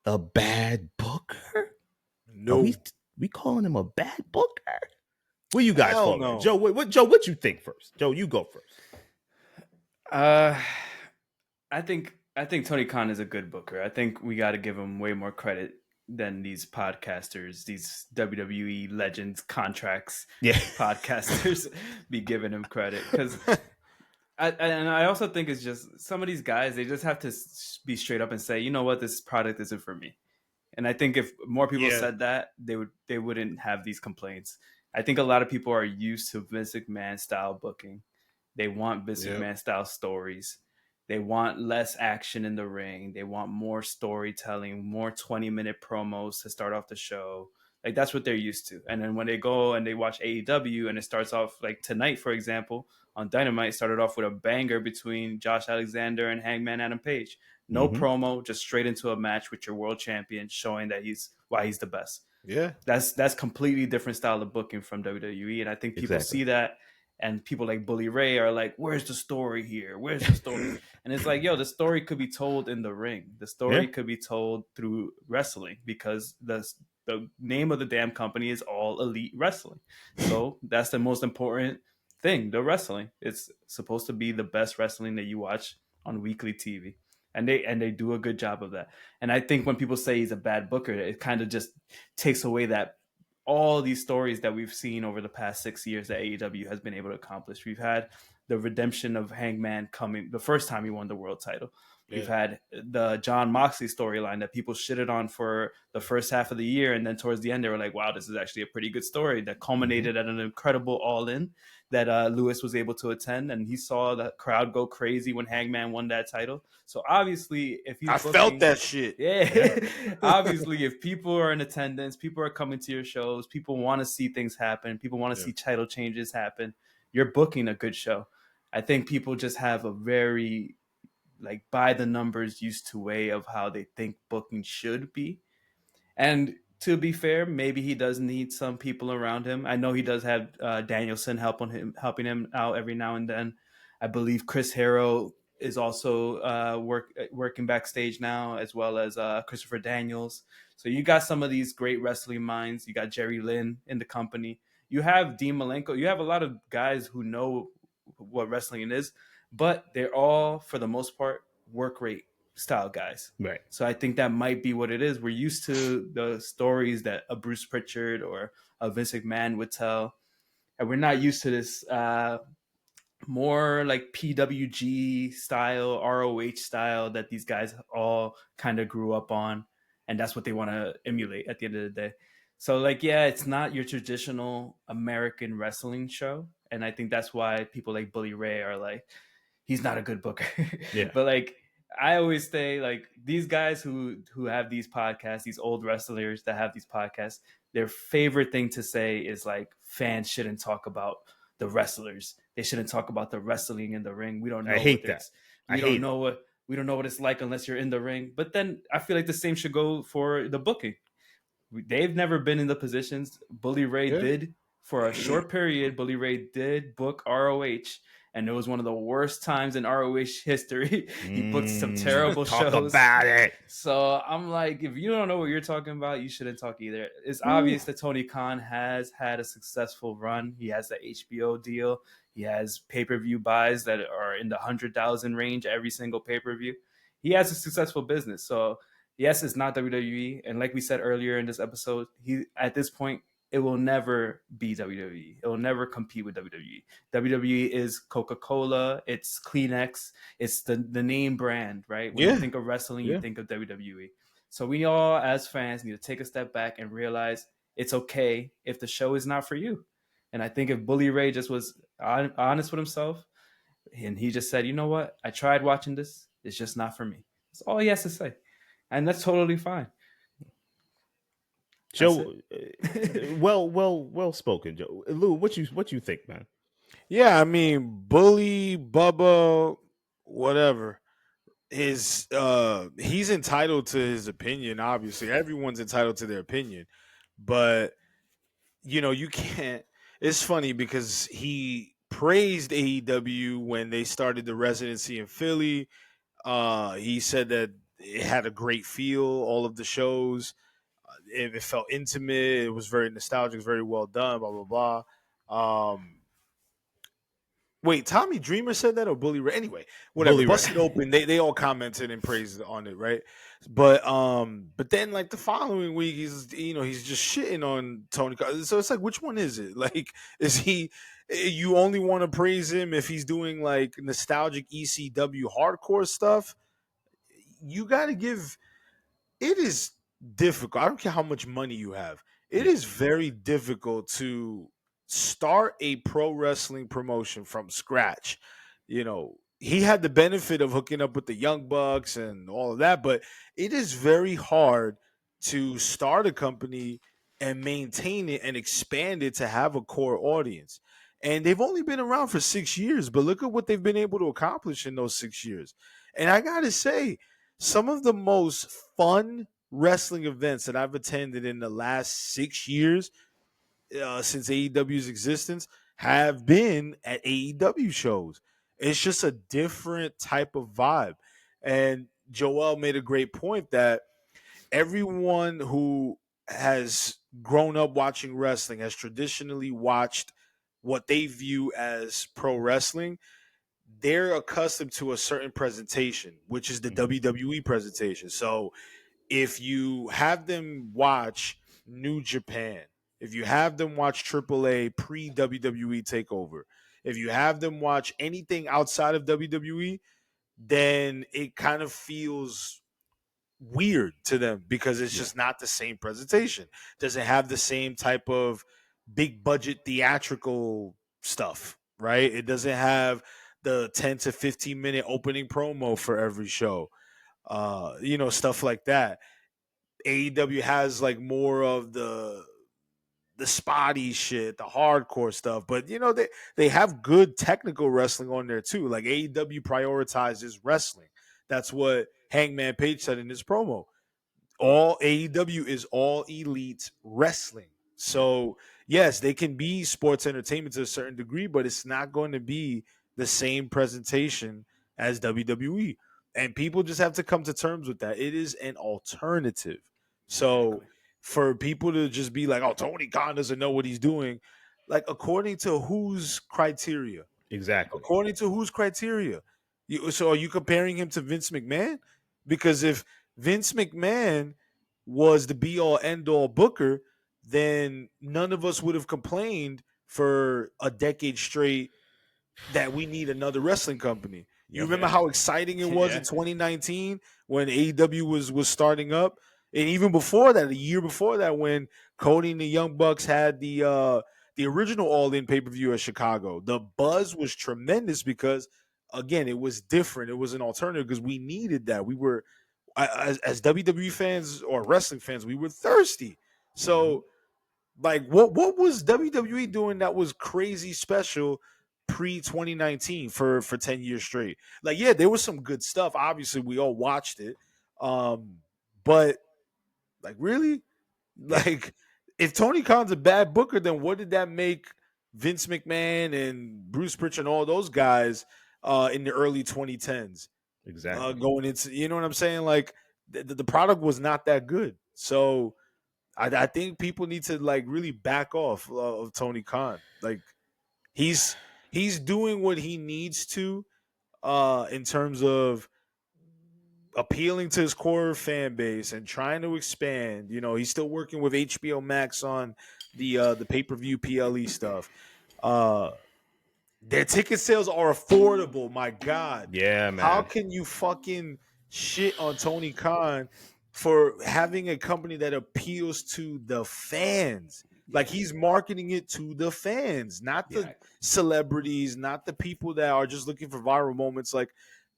a bad booker? No. We calling him a bad booker? What you guys call no. Joe, what you think first? Joe, you go first. I think Tony Khan is a good booker. I think we got to give him way more credit than these podcasters, these WWE legends contracts Yeah. podcasters be giving him credit. Because I also think it's just some of these guys, they just have to be straight up and say, you know what, this product isn't for me. And I think if more people said that, they wouldn't have these complaints. I think a lot of people are used to Vince McMahon style booking. They want Vince McMahon style stories. They want less action in the ring. They want more storytelling, more 20-minute promos to start off the show. Like that's what they're used to. And then when they go and they watch AEW and it starts off like tonight, for example, on Dynamite, started off with a banger between Josh Alexander and Hangman Adam Page. No promo, just straight into a match with your world champion, showing that he's the best. Yeah, that's completely different style of booking from WWE, and I think people see that, and people like Bully Ray are like, "Where's the story here? Where's the story?" And it's like, yo, the story could be told in the ring. The story could be told through wrestling because the name of the damn company is All Elite Wrestling. So that's the most important thing. The wrestling. It's supposed to be the best wrestling that you watch on weekly TV. And they do a good job of that. And I think when people say he's a bad booker, it kind of just takes away that all these stories that we've seen over the past 6 years that AEW has been able to accomplish. We've had the redemption of Hangman coming the first time he won the world title. We've had the John Moxley storyline that people shitted on for the first half of the year. And then towards the end, they were like, wow, this is actually a pretty good story that culminated at an incredible All-In that Lewis was able to attend. And he saw the crowd go crazy when Hangman won that title. So obviously, if he's felt that shit. Yeah. Obviously, if people are in attendance, people are coming to your shows, people want to see things happen, people want to see title changes happen, you're booking a good show. I think people just have a very like by the numbers used to way of how they think booking should be. And to be fair, maybe he does need some people around him. I know he does have Danielson helping him out every now and then. I believe Chris Hero is also working backstage now, as well as Christopher Daniels. So you got some of these great wrestling minds. You got Jerry Lynn in the company. You have Dean Malenko. You have a lot of guys who know what wrestling is, but they're all, for the most part, work rate style guys. Right. So I think that might be what it is. We're used to the stories that a Bruce Pritchard or a Vince McMahon would tell, and we're not used to this more like PWG style, ROH style that these guys all kind of grew up on, and that's what they want to emulate at the end of the day. So like, yeah, it's not your traditional American wrestling show, and I think that's why people like Bully Ray are like, he's not a good booker. Yeah. But like, I always say, like, these guys who have these podcasts, these old wrestlers that have these podcasts, their favorite thing to say is like, fans shouldn't talk about the wrestlers. They shouldn't talk about the wrestling in the ring. We don't know. I hate that. We don't know what it's like unless you're in the ring. But then I feel like the same should go for the booking. They've never been in the positions. Bully Ray did for a short period. Bully Ray did book ROH, and it was one of the worst times in ROH history. He booked some terrible shows. Talk about it. So I'm like, if you don't know what you're talking about, you shouldn't talk either. It's obvious that Tony Khan has had a successful run. He has the HBO deal. He has pay-per-view buys that are in the 100,000 range every single pay-per-view. He has a successful business. So yes, it's not WWE. And like we said earlier in this episode, he at this point, it will never be WWE. It will never compete with WWE. WWE is Coca-Cola. It's Kleenex. It's the name brand, right? When you think of wrestling, you think of WWE. So we all, as fans, need to take a step back and realize it's okay if the show is not for you. And I think if Bully Ray just was honest with himself, and he just said, you know what? I tried watching this. It's just not for me. That's all he has to say. And that's totally fine. Joe, well spoken, Joe. Lou, what you think, man? Yeah, I mean, Bully, Bubba, whatever. He's entitled to his opinion, obviously. Everyone's entitled to their opinion. But, you can't. It's funny because he praised AEW when they started the residency in Philly. He said that it had a great feel, all of the shows. It felt intimate. It was very nostalgic, very well done, blah, blah, blah. Wait, Tommy Dreamer said that or Bully Ray? Anyway, whatever. Bully Ray. Busted Open, they all commented and praised on it, right? But then like the following week, he's just shitting on Tony Khan. So it's like, which one is it? Like, is he? You only want to praise him if he's doing like nostalgic ECW hardcore stuff. You got to give. It is difficult. I don't care how much money you have. It is very difficult to start a pro wrestling promotion from scratch. He had the benefit of hooking up with the Young Bucks and all of that, but it is very hard to start a company and maintain it and expand it to have a core audience. And they've only been around for 6 years, but look at what they've been able to accomplish in those 6 years. And I got to say, some of the most fun wrestling events that I've attended in the last 6 years since AEW's existence have been at AEW shows. It's just a different type of vibe. And Joel made a great point that everyone who has grown up watching wrestling has traditionally watched what they view as pro wrestling. They're accustomed to a certain presentation, which is the WWE presentation. So if you have them watch New Japan, if you have them watch AAA pre-WWE TakeOver, if you have them watch anything outside of WWE, then it kind of feels weird to them because it's just not the same presentation. Doesn't have the same type of big budget theatrical stuff, right? It doesn't have the 10 to 15 minute opening promo for every show. Stuff like that. AEW has like more of the spotty shit, the hardcore stuff, but they have good technical wrestling on there too. Like AEW prioritizes wrestling. That's what Hangman Page said in his promo. All AEW is all elite wrestling. So yes, they can be sports entertainment to a certain degree, but it's not going to be the same presentation as WWE. And people just have to come to terms with that. It is an alternative. So for people to just be like, oh, Tony Khan doesn't know what he's doing, like according to whose criteria? Exactly. According to whose criteria? So are you comparing him to Vince McMahon? Because if Vince McMahon was the be-all, end-all booker, then none of us would have complained for a decade straight that we need another wrestling company. You remember how exciting it was in 2019 when AEW was starting up? And even before that, a year before that, when Cody and the Young Bucks had the original All-In pay-per-view at Chicago, the buzz was tremendous because, again, it was different. It was an alternative because we needed that. We were, as WWE fans or wrestling fans, we were thirsty. So, like, what was WWE doing that was crazy special pre-2019 for 10 years straight? Like, yeah, there was some good stuff. Obviously, we all watched it. But like, really? Like, if Tony Khan's a bad booker, then what did that make Vince McMahon and Bruce Prichard and all those guys in the early 2010s? Exactly. Going into, you know what I'm saying? Like, the product was not that good. So I think people need to like really back off of Tony Khan. Like, he's doing what he needs to in terms of appealing to his core fan base and trying to expand. He's still working with HBO Max on the pay-per-view PLE stuff. Their ticket sales are affordable. My God. Yeah, man. How can you fucking shit on Tony Khan for having a company that appeals to the fans? Like, he's marketing it to the fans, not the celebrities, not the people that are just looking for viral moments. Like,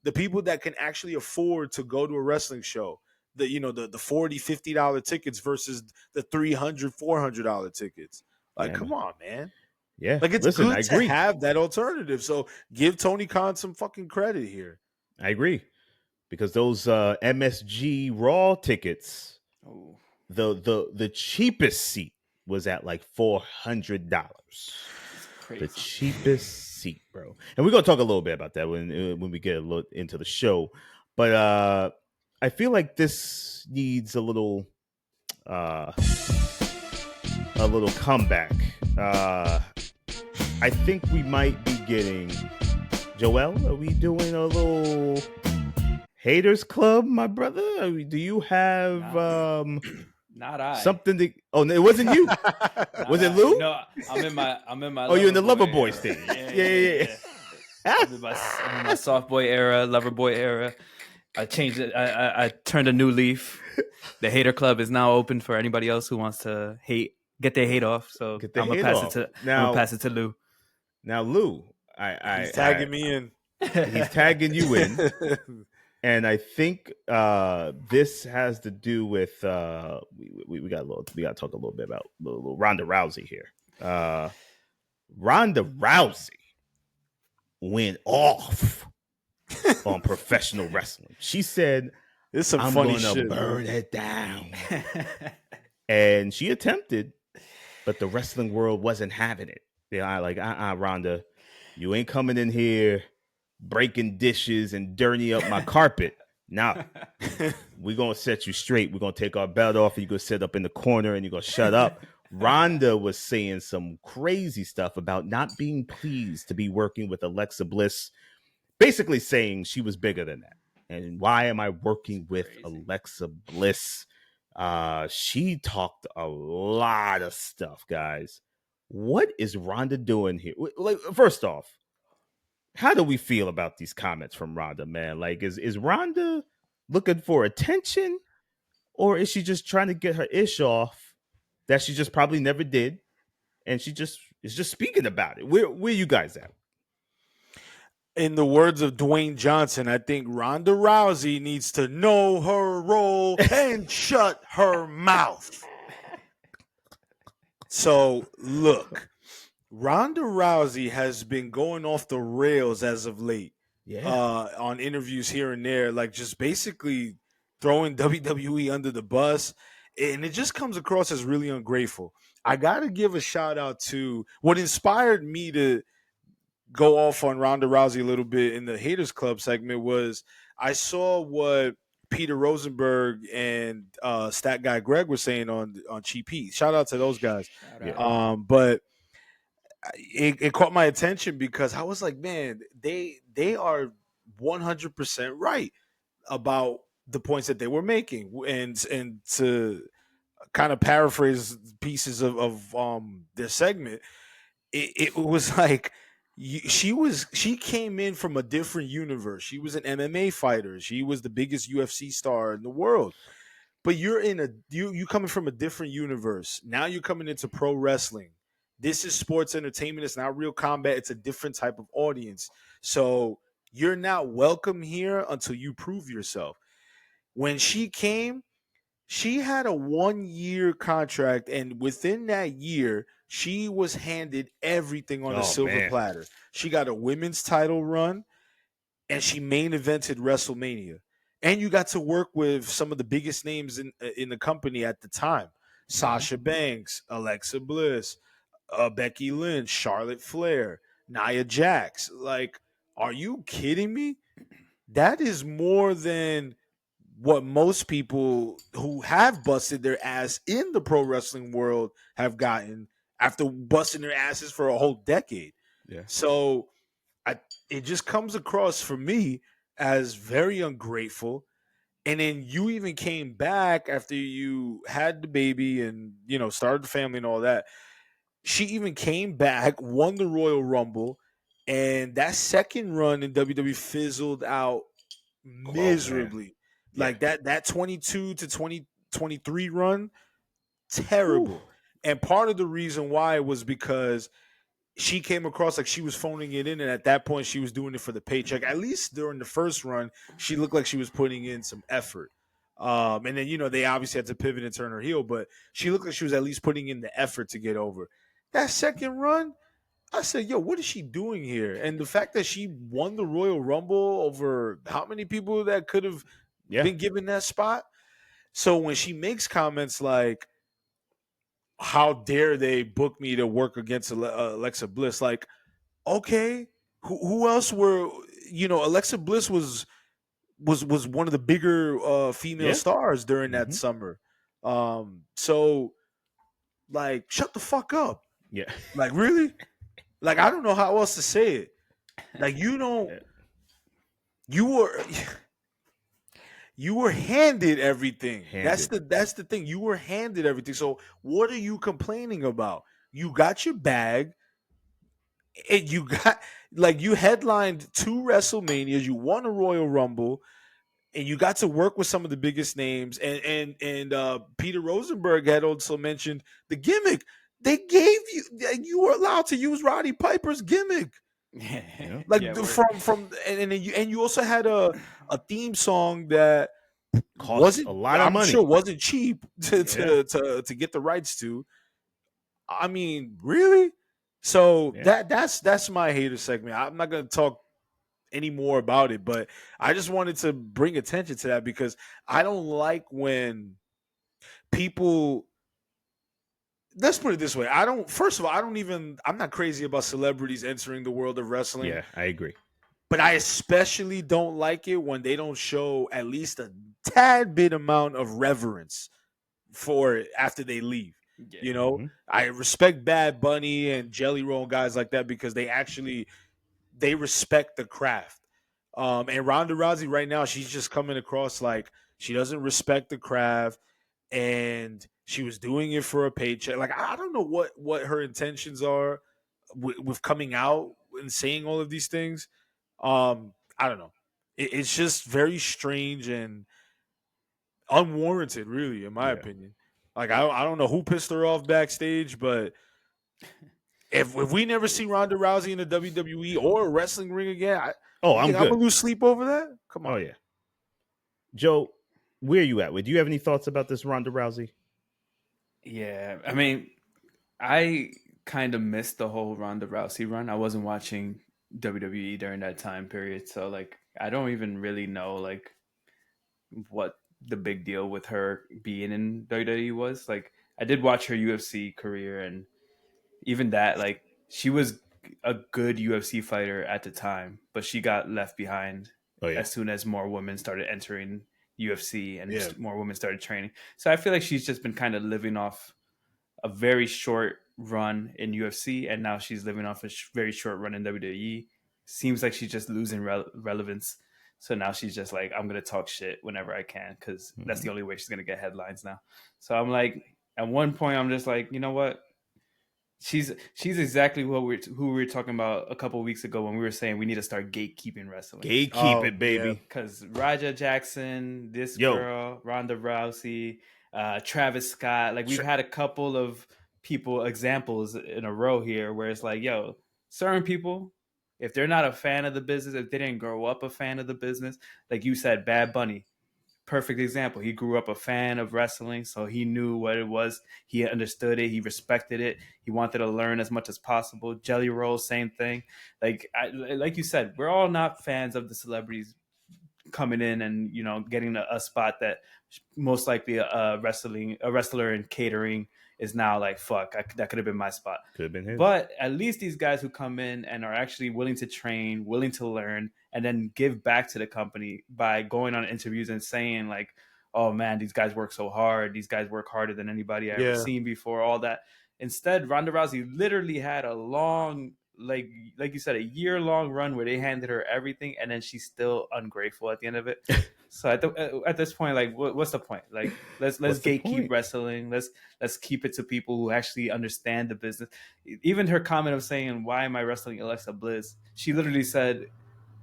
the people that can actually afford to go to a wrestling show, the $40, $50 tickets versus the $300, $400 tickets. Like, come on, man. Yeah. Like, it's Listen, good I agree. to have that alternative. So give Tony Khan some fucking credit here. I agree. Because those MSG Raw tickets, the cheapest seat was at like $400. The cheapest seat, bro. And we're gonna talk a little bit about that when we get a little into the show. But I feel like this needs a little comeback. I think we might be beginning, Joel, are we doing a little haters club, my brother? Do you have Not I. something to? Oh, no, it wasn't you. Was it Lou? No, I'm in my. Oh, you're in the lover Loverboy boy era. stage. Yeah. I'm in my soft boy era, lover boy era. I changed it. I turned a new leaf. The hater club is now open for anybody else who wants to get their hate off. So I'm gonna pass it to Lou. Now, Lou, he's tagging me in. He's tagging you in, and I think this has to do with we got to talk a little bit about little Ronda Rousey here. Ronda Rousey went off on professional wrestling. She said, "There's some I'm funny gonna shit. burn it down," and she attempted, but the wrestling world wasn't having it. They're like, Ronda, you ain't coming in here breaking dishes and dirtying up my carpet. Now, we're going to set you straight. We're going to take our belt off and you're going to sit up in the corner and you're going to shut up. Ronda was saying some crazy stuff about not being pleased to be working with Alexa Bliss, basically saying she was bigger than that. And why am I working with Alexa Bliss? She talked a lot of stuff, guys. What is Ronda doing here? Like, first off, how do we feel about these comments from Ronda, man? Like, is Ronda looking for attention, or is she just trying to get her ish off that she just probably never did, and she just is just speaking about it? Where you guys at? In the words of Dwayne Johnson, I think Ronda Rousey needs to know her role and shut her mouth. So, look, Ronda Rousey has been going off the rails as of late. On interviews here and there, like just basically throwing WWE under the bus. And it just comes across as really ungrateful. I got to give a shout out to what inspired me to go off on Ronda Rousey a little bit in the Haters Club segment was I saw what Peter Rosenberg and Stat Guy Greg were saying on Cheap Heat. Shout out to those guys. But it caught my attention because I was like, man, they are 100% right about the points that they were making. And to kind of paraphrase pieces of their segment, it was like she came in from a different universe. She was an MMA fighter. She was the biggest UFC star in the world. But you're you coming from a different universe. Now you're coming into pro wrestling. This is sports entertainment. It's not real combat. It's a different type of audience. So you're not welcome here until you prove yourself. When she came, she had a 1-year contract, and within that year, she was handed everything on a silver platter. She got a women's title run, and she main evented WrestleMania. And you got to work with some of the biggest names in the company at the time. Sasha Banks, Alexa Bliss, Becky Lynch, Charlotte Flair, Nia Jax. Like, are you kidding me? That is more than what most people who have busted their ass in the pro wrestling world have gotten after busting their asses for a whole decade. Yeah. So it just comes across for me as very ungrateful. And then you even came back after you had the baby and, started the family and all that. She even came back, won the Royal Rumble, and that second run in WWE fizzled out miserably. Like that 22 to 2023 run, terrible. Ooh. And part of the reason why was because she came across like she was phoning it in, and at that point she was doing it for the paycheck. At least during the first run, she looked like she was putting in some effort. And then, they obviously had to pivot and turn her heel, but she looked like she was at least putting in the effort to get over. That second run, I said, yo, what is she doing here? And the fact that she won the Royal Rumble over how many people that could have been given that spot? So when she makes comments like, how dare they book me to work against Alexa Bliss? Like, okay, who else were, Alexa Bliss was one of the bigger female stars during that summer. So, like, shut the fuck up. Yeah. Like, really? Like, I don't know how else to say it. Like you don't, Yeah. you were handed everything. That's Handed. the thing. You were handed everything. So what are you complaining about? You got your bag, and you got like you headlined 2 WrestleManias. You won a Royal Rumble, and you got to work with some of the biggest names. And Peter Rosenberg had also mentioned the gimmick. They gave you were allowed to use Roddy Piper's gimmick. Yeah, Like yeah, from and you also had a theme song that Costs a lot of I'm money. sure wasn't cheap Yeah. to get the rights to. I mean, really? So Yeah. that's my hater segment. I'm not gonna talk any more about it, but I just wanted to bring attention to that because I don't like when people, let's put it this way. I don't first of all, I'm not crazy about celebrities entering the world of wrestling. Yeah, I agree. But I especially don't like it when they don't show at least a tad bit amount of reverence for it after they leave. yeah. You know, Mhm. I respect Bad Bunny and Jelly Roll and guys like that because they respect the craft. And Ronda Rousey right now, she's just coming across like she doesn't respect the craft, and she was doing it for a paycheck. Like I don't know what her intentions are with coming out and saying all of these things. I don't know. It's just very strange and unwarranted, really, in my Yeah. opinion. Like I don't know who pissed her off backstage, but if we never see Ronda Rousey in the WWE or a wrestling ring again, Oh, you I'm think I'm good. gonna lose sleep over that? Come on. Oh yeah. Joe, where are you at? Do you have any thoughts about this Ronda Rousey? Yeah, I mean, I kind of missed the whole Ronda Rousey run. I wasn't watching WWE during that time period, so like I don't even really know like what the big deal with her being in WWE was. Like I did watch her UFC career, and even that, like she was a good UFC fighter at the time, but she got left behind Oh yeah. as soon as more women started entering UFC and Yeah. more women started training. So I feel like she's just been kind of living off a very short run in UFC, and now she's living off a very short run in WWE. Seems like she's just losing relevance. So now she's just like, I'm gonna talk shit whenever I can because that's the only way she's gonna get headlines now. So I'm like, at one point, I'm just like, you know what? She's exactly who we were talking about a couple of weeks ago when we were saying we need to start gatekeeping wrestling. Gatekeep Oh, it, baby. yeah. Because Raja Jackson, this Yo. girl, Ronda Rousey, Travis Scott, like we've had a couple of examples in a row here where it's like, yo, certain people, if they're not a fan of the business, if they didn't grow up a fan of the business, like you said, Bad Bunny, perfect example. He grew up a fan of wrestling, so he knew what it was. He understood it. He respected it. He wanted to learn as much as possible. Jelly Roll, same thing. Like you said, we're all not fans of the celebrities coming in and getting a spot that most likely a wrestler in catering is now like, fuck, that could have been my spot. Could have been his. But at least these guys who come in and are actually willing to train, willing to learn, and then give back to the company by going on interviews and saying like, oh man, these guys work so hard. These guys work harder than anybody I've ever seen before, all that. Instead, Ronda Rousey literally had a long, like you said, a year-long run where they handed her everything, and then she's still ungrateful at the end of it. So at this point, like, what's the point? Like, let's gatekeep wrestling. Let's keep it to people who actually understand the business. Even her comment of saying, "Why am I wrestling Alexa Bliss?" She literally said,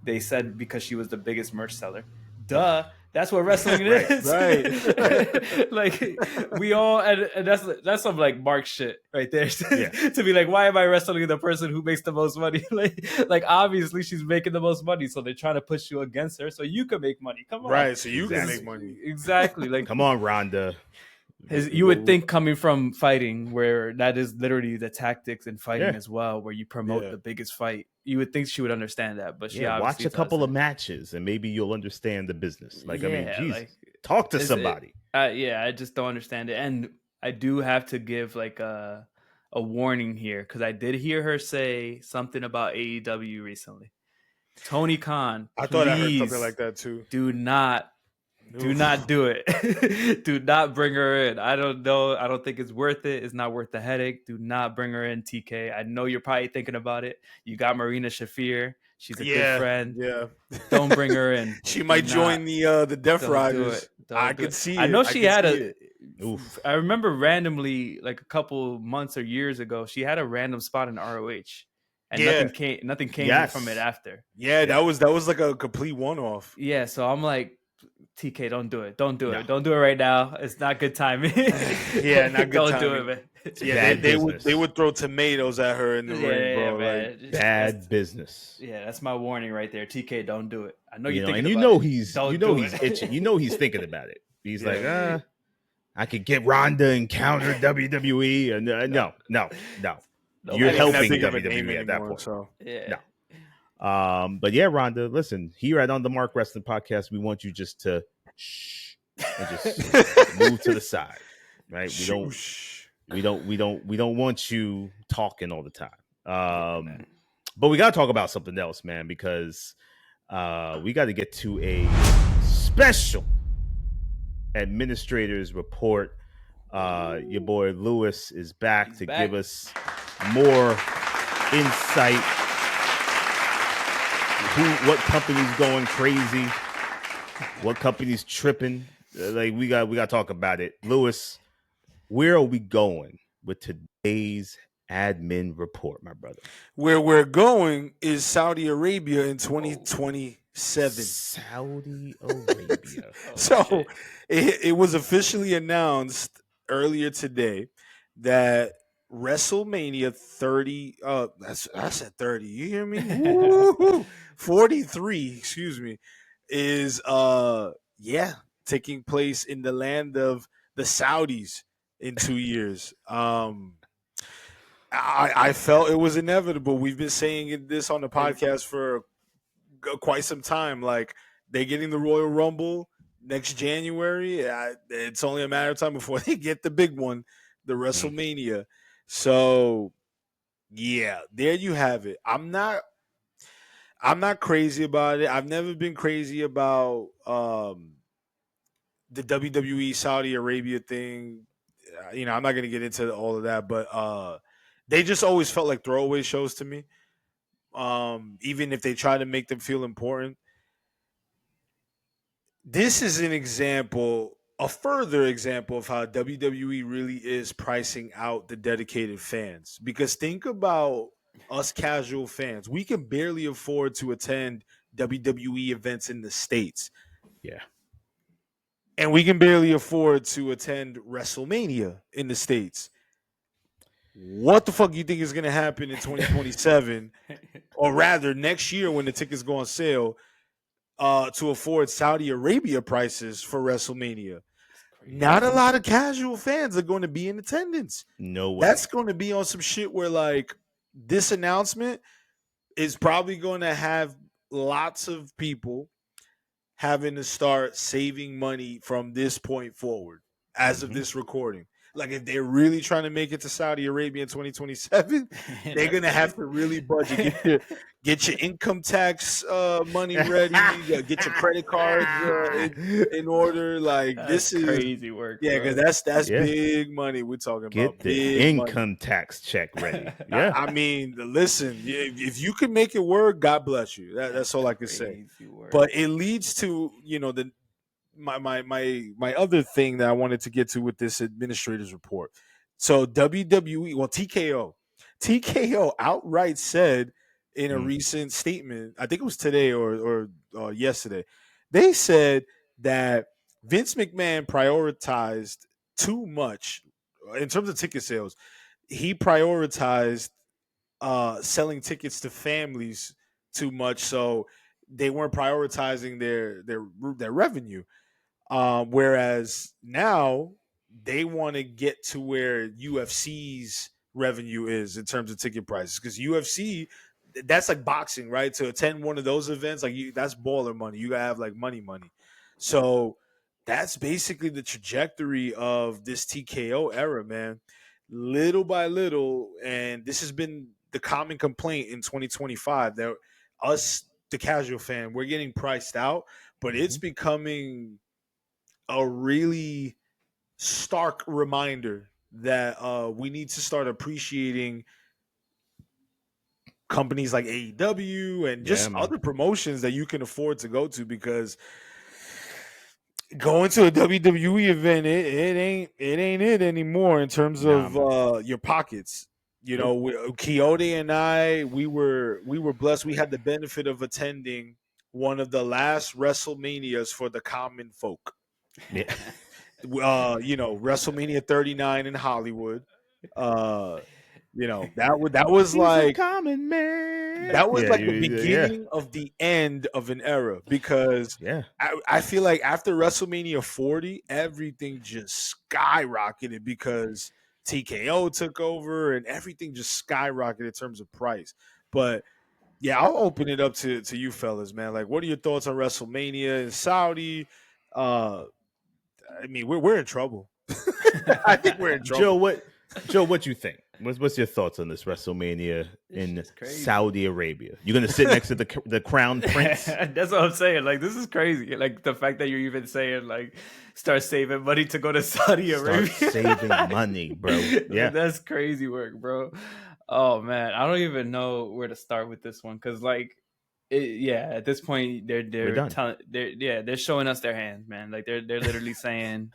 "They said because she was the biggest merch seller." Duh. That's what wrestling is. Right. Like we all, and that's some like Mark shit right there. Yeah. To be like, why am I wrestling the person who makes the most money? Like obviously she's making the most money, so they're trying to push you against her so you can make money. Come on, Right, so you can Exactly. make money. exactly. Like, Come on, Ronda. you would think coming from fighting, where that is literally the tactics in fighting Yeah. as well, where you promote the biggest fight. You would think she would understand that, but she watch a couple of doesn't. matches and maybe you'll understand the business. Like, I mean, Yeah, Jesus, like, talk to somebody. Yeah, I just don't understand it, and I do have to give like a warning here because I did hear her say something about AEW recently. Tony Khan, I thought I heard please something like that too. do not do it. Do not bring her in. I don't know. I don't think it's worth it. It's not worth the headache. Do not bring her in, TK. I know you're probably thinking about it. You got Marina Shafir. She's a good friend. Yeah. Don't bring her in. She might join the Death Don't Riders. do it. I could see it. I know she had a. Oof. I remember randomly, like a couple months or years ago, she had a random spot in ROH, and nothing came from it after. Yeah, that was like a complete one-off. Yeah, so I'm like, TK, don't do it. Don't do it right now. It's not good timing. Yeah, not good don't timing. do it, man. Yeah, they would throw tomatoes at her in the ring, bro. Man. Like, bad business. Yeah, that's my warning right there. TK, don't do it. I know you you're know, thinking and he's itching. You know he's thinking about it. He's like, I could get Ronda and counter WWE. And no. You're helping WWE at that point. So. Yeah. No. But yeah, Ronda, listen, here at On the Mark Wrestling Podcast, we want you just to shh and just move to the side, right? We don't want you talking all the time. But we got to talk about something else, man, because we got to get to a special administrator's report. Your boy Lewis is back to give us more insight. What company's going crazy? What company's tripping? Like we got to talk about it. Lewis, where are we going with today's admin report, my brother? Where we're going is Saudi Arabia in 2027. Saudi Arabia. So it was officially announced earlier today that WrestleMania 30, I said 30, you hear me? Woo-hoo. 43, excuse me, is taking place in the land of the Saudis in 2 years. I felt it was inevitable. We've been saying this on the podcast for quite some time. Like, they're getting the Royal Rumble next January. It's only a matter of time before they get the big one, the WrestleMania. So, yeah, there you have it. I'm not crazy about it. I've never been crazy about the WWE Saudi Arabia thing. I'm not going to get into all of that, but they just always felt like throwaway shows to me. Even if they try to make them feel important. This is a further example of how WWE really is pricing out the dedicated fans. Because think about us casual fans. We can barely afford to attend WWE events in the States. Yeah. And we can barely afford to attend WrestleMania in the States. What the fuck do you think is going to happen in 2027? Or rather, next year when the tickets go on sale, to afford Saudi Arabia prices for WrestleMania? Not a lot of casual fans are going to be in attendance. No way. That's going to be on some shit where, like, this announcement is probably going to have lots of people having to start saving money from this point forward as of this recording. Like, if they're really trying to make it to Saudi Arabia in 2027, they're going to have to really budget. Get your income tax money ready. Get your credit cards in order. Like, this is crazy work. Yeah, because that's big money we're talking about. Get the income tax check ready. Yeah. I mean, listen, if you can make it work, God bless you. That's all I can say. But it leads to, my other thing that I wanted to get to with this administrator's report. So WWE, well, TKO outright said in a recent statement, I think it was today or yesterday, they said that Vince McMahon prioritized too much in terms of ticket sales. He prioritized selling tickets to families too much, so they weren't prioritizing their revenue. Whereas now they want to get to where UFC's revenue is in terms of ticket prices, because UFC, that's like boxing, right? To attend one of those events, like that's baller money. You gotta have like money. So that's basically the trajectory of this TKO era, man. Little by little, and this has been the common complaint in 2025 that us, the casual fan, we're getting priced out, but it's becoming a really stark reminder that we need to start appreciating companies like AEW and just other promotions that you can afford to go to, because going to a WWE event, it ain't it anymore in terms of your pockets. You know, Kayode and I, we were blessed. We had the benefit of attending one of the last WrestleManias for the common folk. Yeah. You know, WrestleMania 39 in Hollywood. You know, that was He's like a common man. that was like the beginning of the end of an era, because I feel like after WrestleMania 40, everything just skyrocketed because TKO took over and everything just skyrocketed in terms of price. But yeah, I'll open it up to you fellas, man. Like, what are your thoughts on WrestleMania in Saudi? I mean, we're in trouble. I think we're in trouble. Joe, what you think? What's your thoughts on this WrestleMania in Saudi Arabia? You're gonna sit next to the crown prince? That's what I'm saying. Like, this is crazy. Like, the fact that you're even saying, like, start saving money to go to Saudi Arabia. Start saving money, bro. Yeah, that's crazy work, bro. Oh man, I don't even know where to start with this one, because like, at this point they're showing us their hand, man. Like, they're literally saying,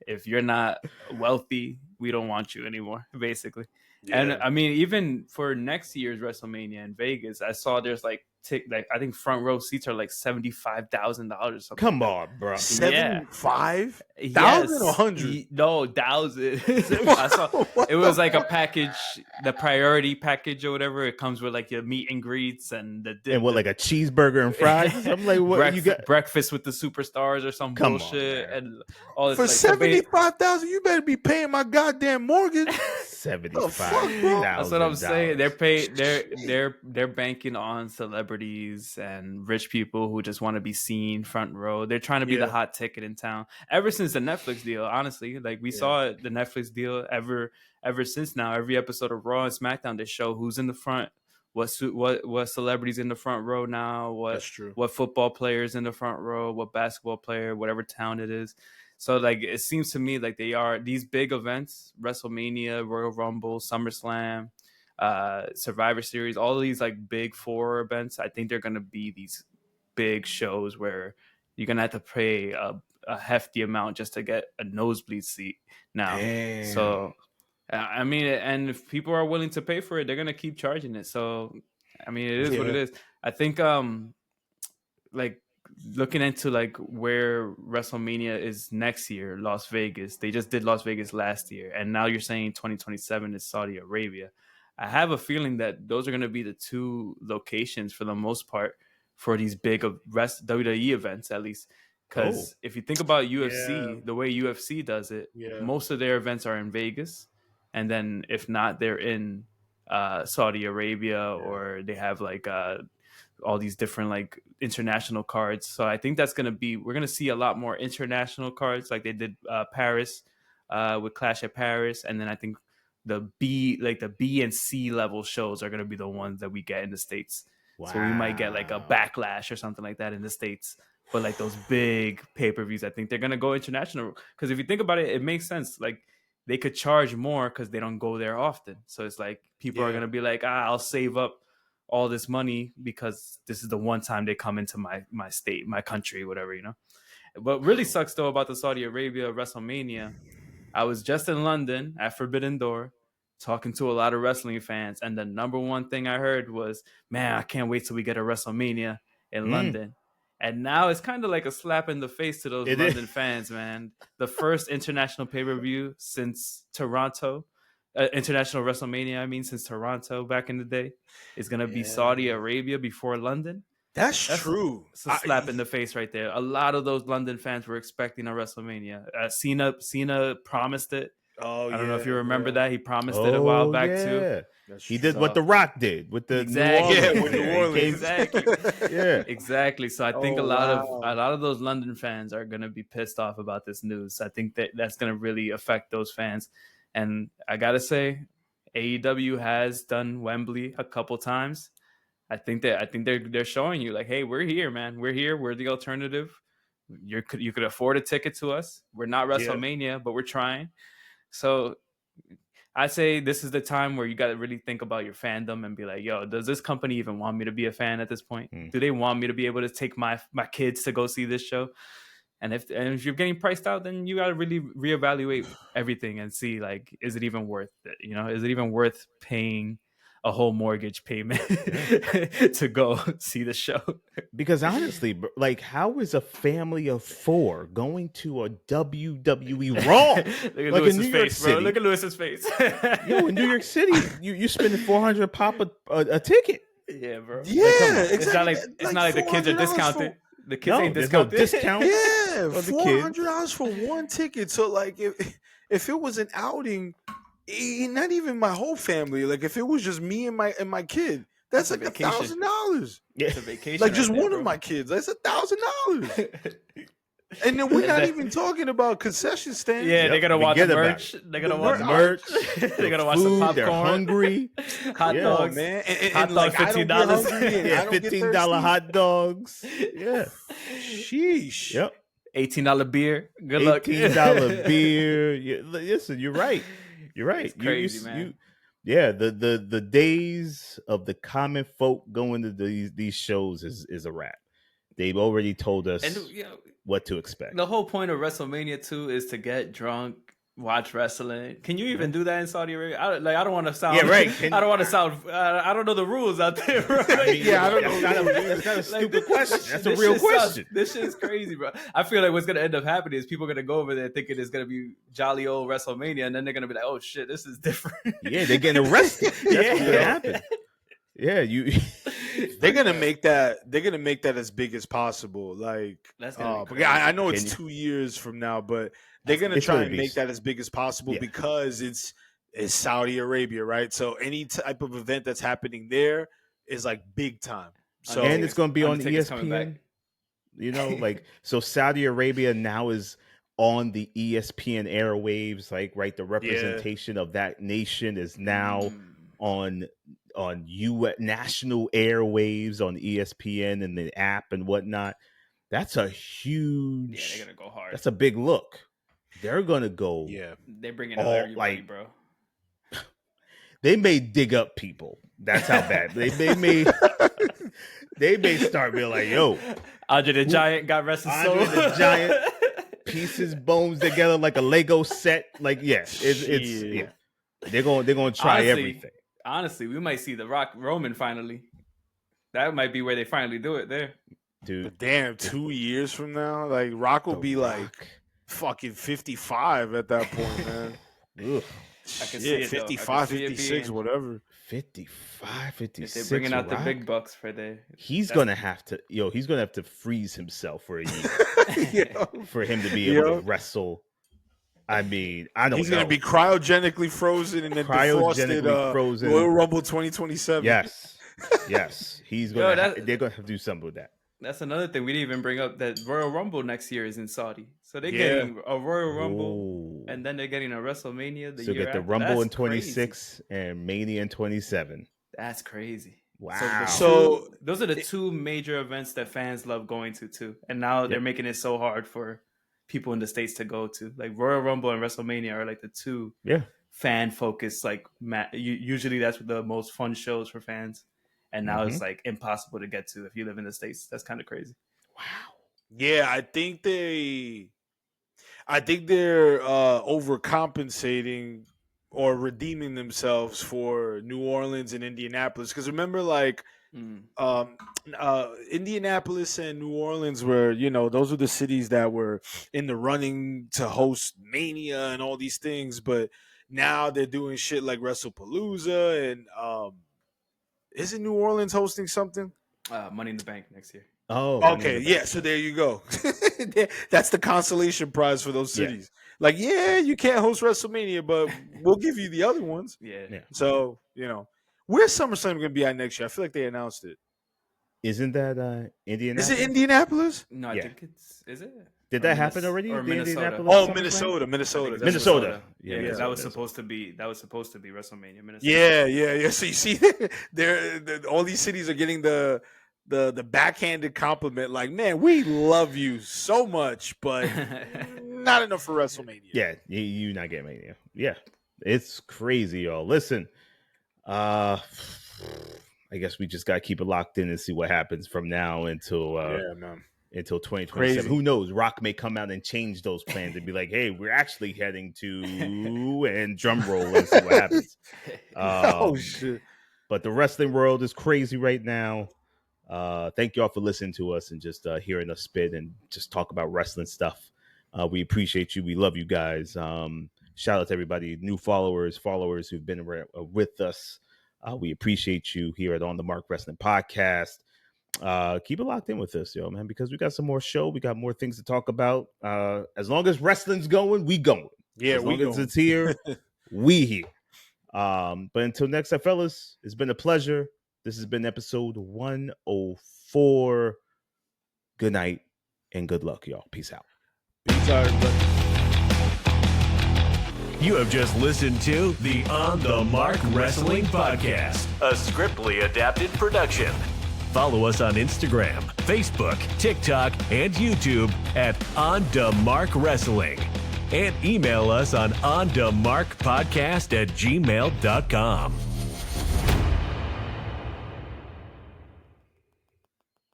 if you're not wealthy, we don't want you anymore, basically. Yeah. And I mean, even for next year's WrestleMania in Vegas, I saw there's like I think front row seats are like $75,000. Come on, bro. 75? 1,000 or 100? No, 1,000. I saw it was like a package, the priority package or whatever. It comes with like your meet and greets and like a cheeseburger and fries. I'm like, what you got? Breakfast with the superstars or some bullshit and all this. For $75,000, you better be paying my goddamn mortgage. 75,000. That's what I'm saying. They're banking on celebrities and rich people who just want to be seen front row. They're trying to be the hot ticket in town. Ever since the Netflix deal, honestly, like we saw the Netflix deal ever since now. Every episode of Raw and SmackDown, they show who's in the front, what celebrities in the front row now, what football players in the front row, what basketball player, whatever town it is. So like, it seems to me like they are these big events: WrestleMania, Royal Rumble, SummerSlam, Survivor Series, all of these like big four events. I think they're going to be these big shows where you're going to have to pay a hefty amount just to get a nosebleed seat now. Damn. So I mean, and if people are willing to pay for it, they're going to keep charging it. So I mean, it is what it is. I think like looking into like where WrestleMania is next year, Las Vegas. They just did Las Vegas last year, and now you're saying 2027 is Saudi Arabia. I have a feeling that those are going to be the two locations for the most part for these big WWE events, at least. Because if you think about UFC, the way UFC does it, most of their events are in Vegas. And then if not, they're in Saudi Arabia, or they have like all these different like international cards. So I think we're going to see a lot more international cards like they did Paris with Clash at Paris. And then I think the B and C level shows are going to be the ones that we get in the States. Wow. So we might get like a Backlash or something like that in the States. But like those big pay-per-views, I think they're going to go international. Because if you think about it, it makes sense. Like they could charge more because they don't go there often. So it's like people are going to be like, I'll save up all this money because this is the one time they come into my state, my country, whatever, you know. What really sucks though about the Saudi Arabia WrestleMania, I was just in London at Forbidden Door talking to a lot of wrestling fans, and the number one thing I heard was, man, I can't wait till we get a WrestleMania in London. And now it's kind of like a slap in the face to those London fans, man. The first international pay-per-view since Toronto, international WrestleMania, I mean, since Toronto back in the day, is going to be Saudi Arabia before London. That's true. It's a slap in the face right there. A lot of those London fans were expecting a WrestleMania. Cena promised it. I don't know if you remember that. He promised it a while back too. He did what The Rock did with the New Orleans. Exactly. So I think a lot of those London fans are going to be pissed off about this news. I think that's going to really affect those fans. And I got to say, AEW has done Wembley a couple times. I think they're showing you like, hey, we're here, man. We're here. We're the alternative. You could afford a ticket to us. We're not WrestleMania, but we're trying. So I say this is the time where you got to really think about your fandom and be like, yo, does this company even want me to be a fan at this point? Do they want me to be able to take my kids to go see this show? And if you're getting priced out, then you got to really reevaluate everything and see, like, is it even worth it? You know, is it even worth paying a whole mortgage payment to go see the show? Because honestly, like, how is a family of 4 going to a WWE Raw? Look at like Lewis's in New York face, City. bro. Look at Lewis's face. Yo, in New York City, you spending $400 pop a ticket. Yeah, bro. Yeah, It's exactly. not like the kids are $400 discounted. The kids No, ain't there's no discounted. discount. Yeah, for the kids. $400 for one ticket. So like, if it was an outing, not even my whole family. Like if it was just me and my kid, that's like vacation. $1,000. Yeah. It's a vacation. Like just right there, one bro. of my kids, that's $1,000. And then we're not even talking about concession stands. Yeah, Yep, they're gonna watch the forget about merch. They're gonna watch the merch. They're gonna watch some Food, popcorn. they're hungry. Hot Yeah, dogs, man. Hot like, dogs, I don't get $15. hungry and I Yeah, don't get $15 thirsty. hot dogs. Yeah. Sheesh. Yep. $18 beer. Good luck. $18 beer. Yeah, listen, you're right. You're right. It's crazy, man. Yeah, the days of the common folk going to these shows is a wrap. They've already told us And you know, what to expect. the whole point of WrestleMania 2 is to get drunk, watch wrestling. Can you even do that in Saudi Arabia? I don't want to sound. Yeah, right. I don't want to sound. I don't know the rules out there. Bro. Yeah, I don't know. That's not a stupid question. That's a this real shit question. This shit is crazy, bro. I feel like what's gonna end up happening is people are gonna go over there thinking it's gonna be jolly old WrestleMania, and then they're gonna be like, "Oh shit, this is different." Yeah, they're getting arrested. That's what's gonna happen. Yeah, They're gonna make that. They're gonna make that as big as possible. Like, That's gonna be but yeah, I know it's Can 2 years from now, but they're gonna It's try gonna and be- make that as big as possible Yeah. because it's Saudi Arabia, right? So any type of event that's happening there is like big time. So and it's going to be on Undertaker's coming back. ESPN. You know, like, so Saudi Arabia now is on the ESPN airwaves. Like, right, the representation of that nation is now on U.S. national airwaves on ESPN and the app and whatnot. That's a huge. Yeah, they're gonna go hard. That's a big look. They're gonna go. yeah, They're bringing all, out everybody, like, bro. They may dig up people. That's how bad they may. They may start being like, "Yo, Andre the Giant got rested Andre the Giant pieces bones together like a Lego set." Like, yeah, it's yeah. They're gonna try everything. Honestly, we might see The Rock Roman finally. That might be where they finally do it there. Dude, but damn, 2 years from now, like Rock will The be Rock. like fucking 55 at that point, man. Ugh. I can Yeah, see it, though. I 55, can see it 56, being- whatever. 55, If 56. they're bringing out Rock, the big bucks for the, he's that's- gonna have to. He's gonna have to freeze himself for a year Yeah. for him to be able Yeah. to wrestle. I mean, I don't He's know. gonna be cryogenically frozen and then Cryogenically defrosted. frozen. Royal Rumble 2027. Yes. He's gonna. that- They're gonna have to do something with that. That's another thing we didn't even bring up. That Royal Rumble next year is in Saudi, so they're Yeah. getting a Royal Rumble, Ooh. and then they're getting a WrestleMania the So year get the after. Rumble That's in 26 and Mania in 27. Crazy. That's crazy. Wow. So- those are the two major events that fans love going to too, and now they're making it so hard for people in the States to go to. Like Royal Rumble and WrestleMania are like the two Yeah. fan focused. Like usually that's the most fun shows for fans, and now Mm-hmm. it's like impossible to get to if you live in the States. That's kind of crazy. Wow. Yeah, I think they're overcompensating or redeeming themselves for New Orleans and Indianapolis. Because remember, like Indianapolis and New Orleans were, those were the cities that were in the running to host Mania and all these things. But now they're doing shit like Wrestlepalooza and isn't New Orleans hosting something? Money in the Bank next year. Oh. Okay, yeah. So there you go. That's the consolation prize for those Yeah. cities. Like, yeah, you can't host WrestleMania, but we'll give you the other ones. Yeah. So where's SummerSlam going to be at next year? I feel like they announced it. Isn't that Indianapolis? Is it Indianapolis? No, I Yeah. think is it? Did Or that happen already? Or The Minnesota. Indianapolis Oh, SummerSlam? Minnesota. I think that's Minnesota. Yeah, Yeah, 'cause that was Minnesota. supposed to be WrestleMania. Minnesota. Yeah. So you see, all these cities are getting the backhanded compliment. Like, man, we love you so much, but not enough for WrestleMania. Yeah, you not getting Mania. Yeah. It's crazy, y'all. Listen, I guess we just got to keep it locked in and see what happens from now until man. Until 2027. Crazy. Who knows? Rock may come out and change those plans and be like, hey, we're actually heading to and drum roll and see what happens. Oh shit. But the wrestling world is crazy right now. Thank y'all for listening to us and just hearing us spit and just talk about wrestling stuff. We appreciate you. We love you guys. Shout out to everybody, new followers who've been with us. We appreciate you here at On the Mark Wrestling Podcast. Keep it locked in with us, yo, man, because we got some more show. We got more things to talk about. As long as wrestling's going, we going. Yeah, as long as it's here, we here. But until next time, fellas, it's been a pleasure. This has been episode 104. Good night and good luck, y'all. Peace out. Peace out, everybody. You have just listened to the On the Mark Wrestling Podcast, a Scriptly adapted production. Follow us on Instagram, Facebook, TikTok, and YouTube at On the Mark Wrestling. And email us on onthemarkpodcast@gmail.com.